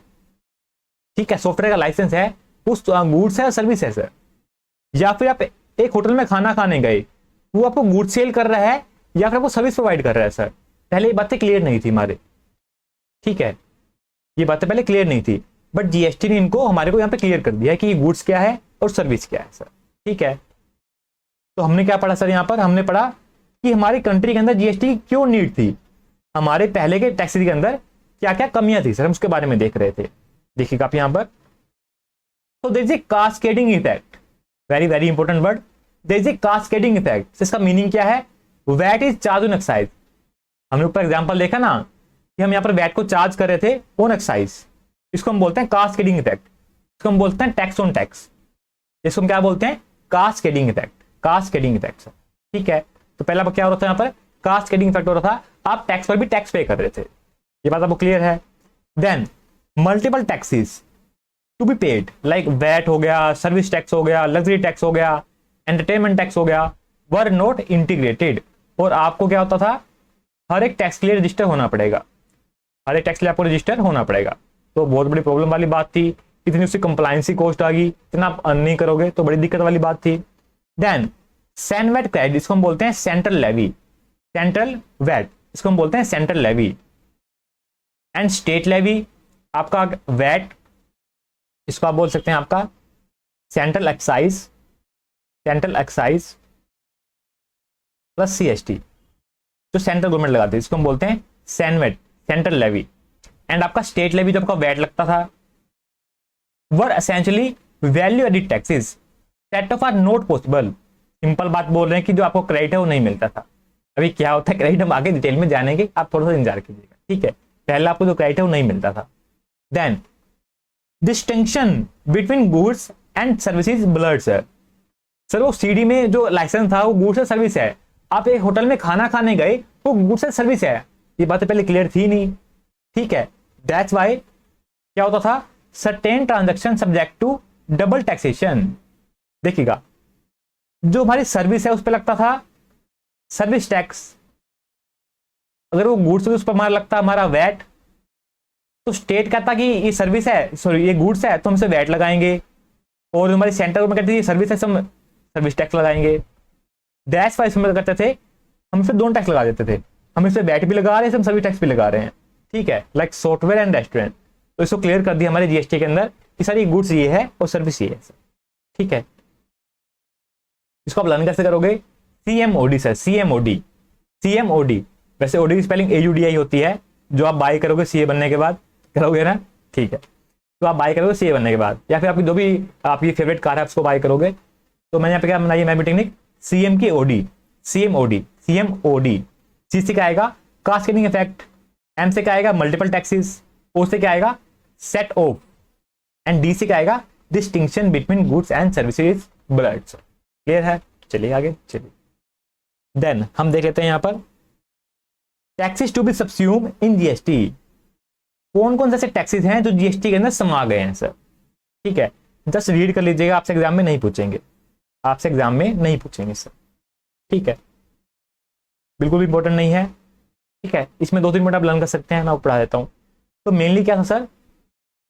ठीक है, सॉफ्टवेयर का लाइसेंस है, उस गुड्स है सर्विस है सर। या फिर आप एक होटल में खाना खाने गए, वो आपको गुड्स सेल कर रहा है या फिर आपको सर्विस प्रोवाइड कर रहा है सर। पहले ये बातें क्लियर नहीं थी हमारे, ठीक है, ये बातें पहले क्लियर नहीं थी। बट जीएसटी ने इनको हमारे को यहाँ पे क्लियर कर दिया है कि गुड्स क्या है और सर्विस क्या है सर। ठीक है, तो हमने क्या पढ़ा सर, यहाँ पर हमने पढ़ा कि हमारी कंट्री के अंदर जीएसटी की क्यों नीड थी, हमारे पहले के टैक्सेस के अंदर क्या क्या कमियां थी सर, हम उसके बारे में देख रहे थे। देखिएगा आप यहाँ पर, तो there is a cascading effect, very very important word, there is a cascading effect. इसका मीनिंग क्या है, VAT is charge on excise. हमने ऊपर एग्जांपल देखा ना कि हम यहाँ पर वैट को चार्ज कर रहे थे ऑन एक्साइज, इसको हम बोलते हैं कास्केडिंग इफेक्ट, इसको हम बोलते हैं टैक्स ऑन टैक्स, इसको हम क्या बोलते हैं, कास्केडिंग इफेक्ट, कास्केडिंग इफेक्ट। ठीक है, तो पहला क्या हो रहा था यहाँ पर, कास्केडिंग इफेक्ट हो रहा था, आप टैक्स पर भी टैक्स पे कर रहे थे, ये बात आपको क्लियर है। Then multiple taxes to be paid, like VAT हो गया, सर्विस टैक्स हो गया, लग्जरी टैक्स हो गया, एंटरटेनमेंट टैक्स हो गया, वर नॉट इंटीग्रेटेड। और आपको क्या होता था, हर एक टैक्स के लिए रजिस्टर होना पड़ेगा, हर एक टैक्स के लिए आपको रजिस्टर होना पड़ेगा। तो बहुत बड़ी प्रॉब्लम वाली बात थी, इतनी उसकी कंप्लायंसी कॉस्ट आ गई, इतना आप अर्न नहीं करोगे तो बड़ी दिक्कत वाली बात थी। देन सैनवेट क्रेडिट, इसको हम बोलते हैं सेंट्रल लेवी, सेंट्रल वैट, इसको हम बोलते हैं central levy. And state levy, आपका वैट, इसको आप बोल सकते हैं आपका central excise, central excise plus CST, जो सेंट्रल गवर्नमेंट लगाती है, इसको हम बोलते हैं सैनवेट, सेंट्रल लेवी। एंड आपका स्टेट लेवी जो आपका वैट लगता था, were essentially value added taxes set off are not possible. Simple बात बोल रहे हैं कि जो आपको क्रेडिट है वो नहीं मिलता था। अभी क्या होता है क्रेडिट, हम आगे डिटेल में जानेंगे, आप थोड़ा सा इंतजार कीजिएगा। ठीक है, पहले आपको जो क्रेडिट है वो नहीं मिलता था। Then distinction between goods and services blurred sir, sir वो सीडी में जो लाइसेंस था वो गुड्स और सर्विस है, आप एक होटल में खाना खाने गए वो गुड्स और सर्विस है, ये बातें पहले क्लियर थी नहीं। ठीक है, दैट्स वाई क्या होता था, certain transaction subject to double taxation. देखिएगा, जो हमारी सर्विस है उस पर लगता था सर्विस टैक्स, अगर वो गुड्स उस पर हमारा लगता हमारा वैट, तो स्टेट कहता कि ये सर्विस है, सॉरी ये गुड्स है तो हम इसे वैट लगाएंगे, और हमारी सेंटर में कहती है सर्विस है तो हम सर्विस टैक्स लगाएंगे। दैट्स वाई इसमें करते थे, हम इसे दोनों टैक्स लगा देते थे, हम इसे वैट भी लगा रहे हैं, हम सर्विस टैक्स भी लगा रहे हैं। ठीक है, लाइक सॉफ्टवेयर एंड रेस्टोरेंट, तो इसको क्लियर कर दिया हमारे जीएसटी के अंदर कि सारी गुड्स ये है और सर्विस ये है। ठीक है, इसको आप लर्न कैसे करोगे, सीएमओडी सर, सीएमओडी, सीएमओडी, वैसे ओडी की स्पेलिंग एयूडीआई होती है, जो आप बाय करोगे सीए बनने के बाद, करोगे ना। ठीक है, तो आप बाय करोगे सीए बनने के बाद, या फिर आपकी जो भी आपकी फेवरेट कार है उसको बाय करोगे। तो मैंने यहाँ पे क्या बनाई है मैं भी टेक्निक, सीएम की ओडी, सीएमओडी, सीएमओडी। सी से क्या आएगा, कास्केडिंग इफेक्ट, एम से क्या आएगा, मल्टीपल टैक्सेस, ओ से क्या आएगा, सेट ऑफ, एंड डी से क्या आएगा, distinction between goods and services blurred. Clear है, चलिए आगे चलिए। देन हम देख लेते हैं यहाँ पर taxes to be subsume in GST, कौन कौन से टैक्सेस हैं जो जीएसटी के अंदर समा गए हैं सर। ठीक है, जस्ट रीड कर लीजिएगा, आपसे एग्जाम में नहीं पूछेंगे, आपसे एग्जाम में नहीं पूछेंगे सर। ठीक है, बिल्कुल भी इंपॉर्टेंट नहीं है। ठीक है, इसमें 2-3 मिनट आप लर्न कर सकते हैं, मैं पढ़ा देता हूँ। तो मेनली क्या था sir,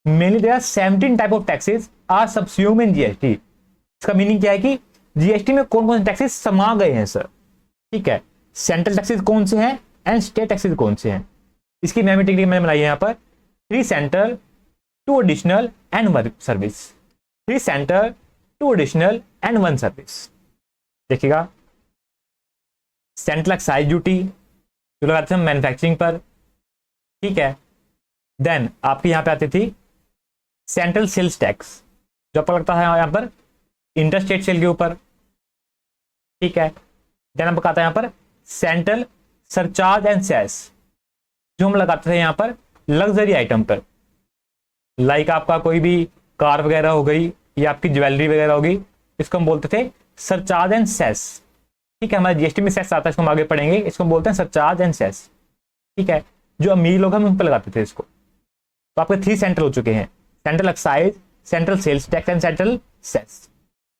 mainly there are 17 type of taxes are subsume in GST. इसका मीनिंग क्या है कि जीएसटी में कौन कौन से टैक्सेस समा गए हैं सर। ठीक है, सेंट्रल टैक्सेस कौन से हैं एंड स्टेट टैक्सेस कौन से हैं। इसकी मैंने टेक्निक मैंने बनाई है यहाँ पर, 3 central 2 additional and 1 service, 3 central 2 additional and 1 service. देखिएगा, सेंट्रल एक्साइज ड्यूटी जो लगाते हैं मैन्युफैक्चरिंग पर। ठीक है, देन आपकी यहाँ पे आती थी सेंट्रल सेल्स टैक्स, जो आपको लगता है यहाँ पर इंटरस्टेट सेल के ऊपर। ठीक है, देन आपको आता है यहाँ पर सेंट्रल सरचार्ज एंड सेस, जो हम लगाते थे यहाँ पर लग्जरी आइटम पर, लाइक आपका कोई भी कार वगैरह हो गई या आपकी ज्वेलरी वगैरह होगी, इसको हम बोलते थे सरचार्ज एंड सेस। ठीक है, हमारे जीएसटी में सेस आता है, इसको हम आगे पढ़ेंगे, इसको हम बोलते हैं सरचार्ज एंड सेस। ठीक है, जो अमीर लोग हम उन पर लगाते थे इसको। तो आपके 3 सेंट्रल हो चुके हैं, central excise, central sales tax and central cess.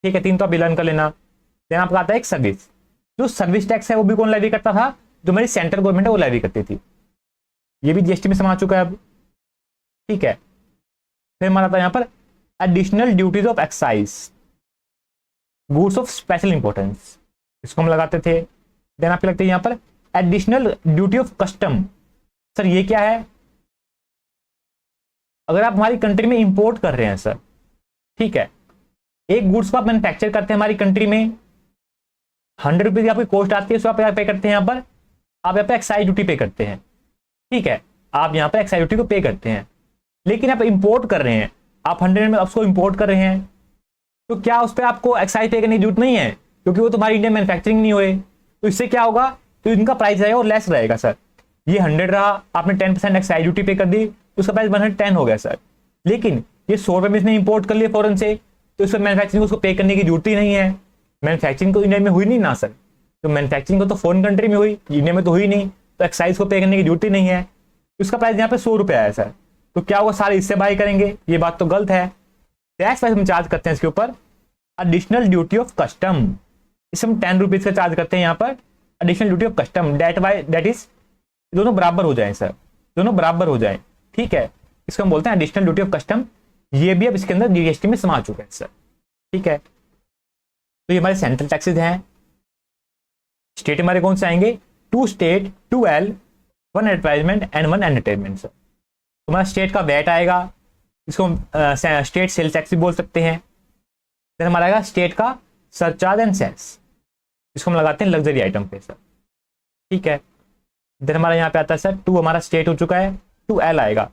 ठीक है, 3 तो आप लर्न कर लेना। देन आपका आता है एक सर्विस, जो सर्विस टैक्स है वो भी कौन लेवी करता था, जो हमारी सेंट्रल गवर्नमेंट है वो लेवी करती थी, ये भी जीएसटी में समा चुका है अब। ठीक है, फिर हमारा आता है यहाँ पर additional duties of excise, goods of special importance, इसको हम लगाते थे। देन आपके लगते हैं यहाँ पर additional duty of custom, sir ये क्या है, अगर आप हमारी कंट्री में इंपोर्ट कर रहे हैं सर, ठीक है, एक गुड्स को आप मैन्युफैक्चर करते हैं हमारी कंट्री में, 100 रुपीज की आपकी कॉस्ट आती है, उसको आप पे करते हैं, यहाँ पर आप यहाँ पे एक्साइज ड्यूटी पे करते हैं, ठीक है, आप यहाँ पर एक्साइज ड्यूटी को पे करते हैं। लेकिन आप इंपोर्ट कर रहे हैं, आप 100 में उसको इंपोर्ट कर रहे हैं, तो क्या उस पर आपको एक्साइज पे करने की जरूरत नहीं है, क्योंकि वो तुम्हारी इंडियन मैन्युफैक्चरिंग नहीं हुए। तो इससे क्या होगा, तो इनका प्राइस रहेगा और लेस रहेगा सर। ये 100 रहा, आपने 10% एक्साइज ड्यूटी पे कर दी, तो उसका प्राइस 110 हो गया सर। लेकिन ये 100 रुपये में इसने इंपोर्ट कर लिया फॉरन से, तो इस पर मैन्युफैक्चरिंग उसको पे करने की जरूरत ही नहीं है। मैन्युफैक्चरिंग तो इंडिया में हुई नहीं ना सर, तो मैन्युफैक्चरिंग को तो फॉरेन कंट्री में हुई, इंडिया में तो हुई नहीं, तो एक्साइज को पे करने की जरूरत ही नहीं है। उसका प्राइस यहाँ पे 100 रुपये आया सर, तो क्या होगा, सारे इससे बाय करेंगे, ये बात तो गलत है। टैक्स हम चार्ज करते हैं इसके ऊपर एडिशनल ड्यूटी ऑफ कस्टम, इसे हम 10 रुपीज का चार्ज करते हैं यहाँ पर additional duty of custom, that is दोनों बराबर हो जाए सर, दोनों बराबर हो जाए, ठीक है, इसको हम बोलते हैं एडिशनल ड्यूटी ऑफ कस्टम। ये भी अब इसके अंदर जीएसटी में समा चुका है सर, ठीक है। तो ये हमारे सेंट्रल टैक्सेस हैं। स्टेट हमारे कौन से आएंगे, 2 state 2 L 1 advertisement and 1 entertainment sir. तुम्हारा स्टेट का वैट आएगा, इसको स्टेट सेल टैक्स भी बोल सकते हैं। फिर हमारा आएगा स्टेट का सरचार्ज एंड सेस, इसको हम लगाते हैं लग्जरी आइटम पे सर, ठीक है। देन हमारा यहाँ पे आता है सर 2, हमारा स्टेट हो चुका है, 2 एल आएगा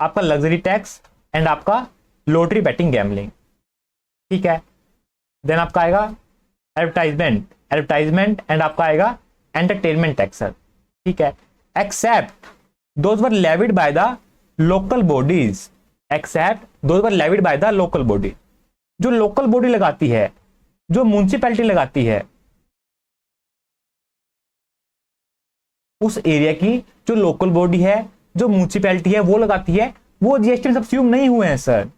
आपका लग्जरी टैक्स एंड आपका लॉटरी बैटिंग गैम्बलिंग, ठीक है। देन आपका आएगा एडवर्टाइजमेंट एंड आपका आएगा एंटरटेनमेंट टैक्स सर, ठीक है। Except those were levied by the local bodies, except those were levied by the local body, जो लोकल बॉडी लगाती है, जो म्युनिसिपैलिटी लगाती है, उस एरिया की जो लोकल बॉडी है, जो म्युनिसिपैलिटी है, वो लगाती है, वो जीएसटी में सब्सिड्यूम नहीं हुए हैं सर।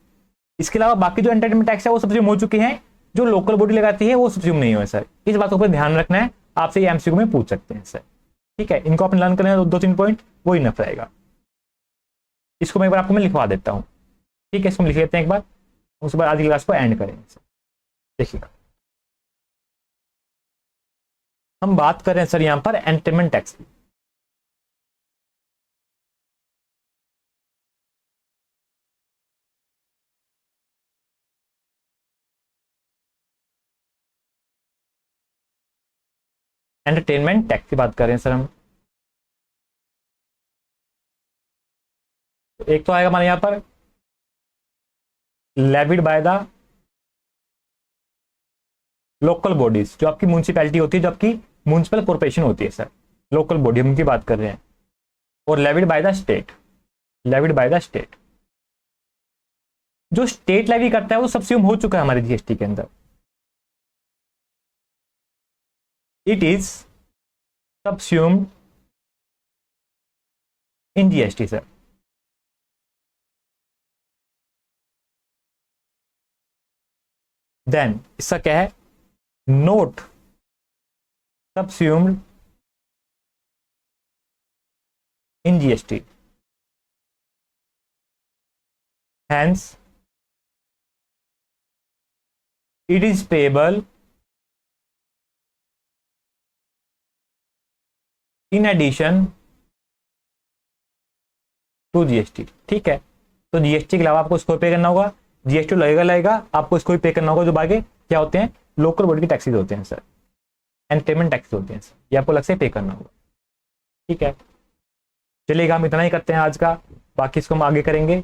इसके अलावा बाकी जो एंटरटेनमेंट टैक्स है वो सब्सिड्यूम हो चुके हैं, जो लोकल बॉडी लगाती है वो सब्सिड्यूम नहीं हुए सर। इस बात को ध्यान रखना है, आपसे ये एमसीक्यू में पूछ सकते हैं सर, ठीक है। इनको अपन लर्न करें 2-3 पॉइंट, वो इनफ रहेगा। इसको मैं एक बार आपको मैं लिखवा देता हूँ, ठीक है, इसको लिख लेते हैं एक बार, उसके बाद आज की क्लास को एंड करेंगे सर। देखिएगा हम बात कर रहे हैं सर यहाँ पर एंटरटेनमेंट टैक्स की। एंटरटेनमेंट टैक्स की बात कर रहे हैं सर हम। एक तो आएगा हमारे यहाँ पर levied by the local bodies, जो आपकी म्युनिसिपैलिटी होती है, जो आपकी म्युनिसिपल कॉर्पोरेशन होती है सर, लोकल बॉडी हम उनकी बात कर रहे हैं। और levied by the state, levied by the state, जो स्टेट लेवी करता है वो सब्सिड्यूम हो चुका है हमारे जीएसटी के अंदर, it is subsumed in GST sir. Then इसका क्या है, not subsumed in GST, hence it is payable in addition to GST, ठीक है। तो जीएसटी के अलावा आपको इसको पे करना होगा, जीएसटी लगेगा आपको इसको भी पे करना होगा, जो बाकी क्या होते हैं, लोकल बॉडी के टैक्सेस होते हैं सर, एंटरटेनमेंट टैक्सेस होते हैं सर, ये आपको अलग से पे करना होगा, ठीक है। चलिएगा हम इतना ही करते हैं आज का, बाकी इसको हम आगे करेंगे,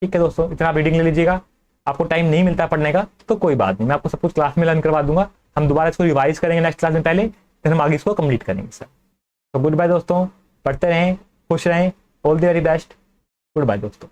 ठीक है दोस्तों। इतना आप रीडिंग ले लीजिएगा, आपको टाइम नहीं मिलता पढ़ने का तो कोई बात नहीं, मैं आपको सब कुछ क्लास में लर्न करवा दूंगा। हम दोबारा इसको रिवाइज करेंगे नेक्स्ट क्लास में पहले, फिर हम आगे इसको कंप्लीट करेंगे सर। तो गुड बाय दोस्तों, पढ़ते रहें, खुश रहें, all the very best, goodbye दोस्तों।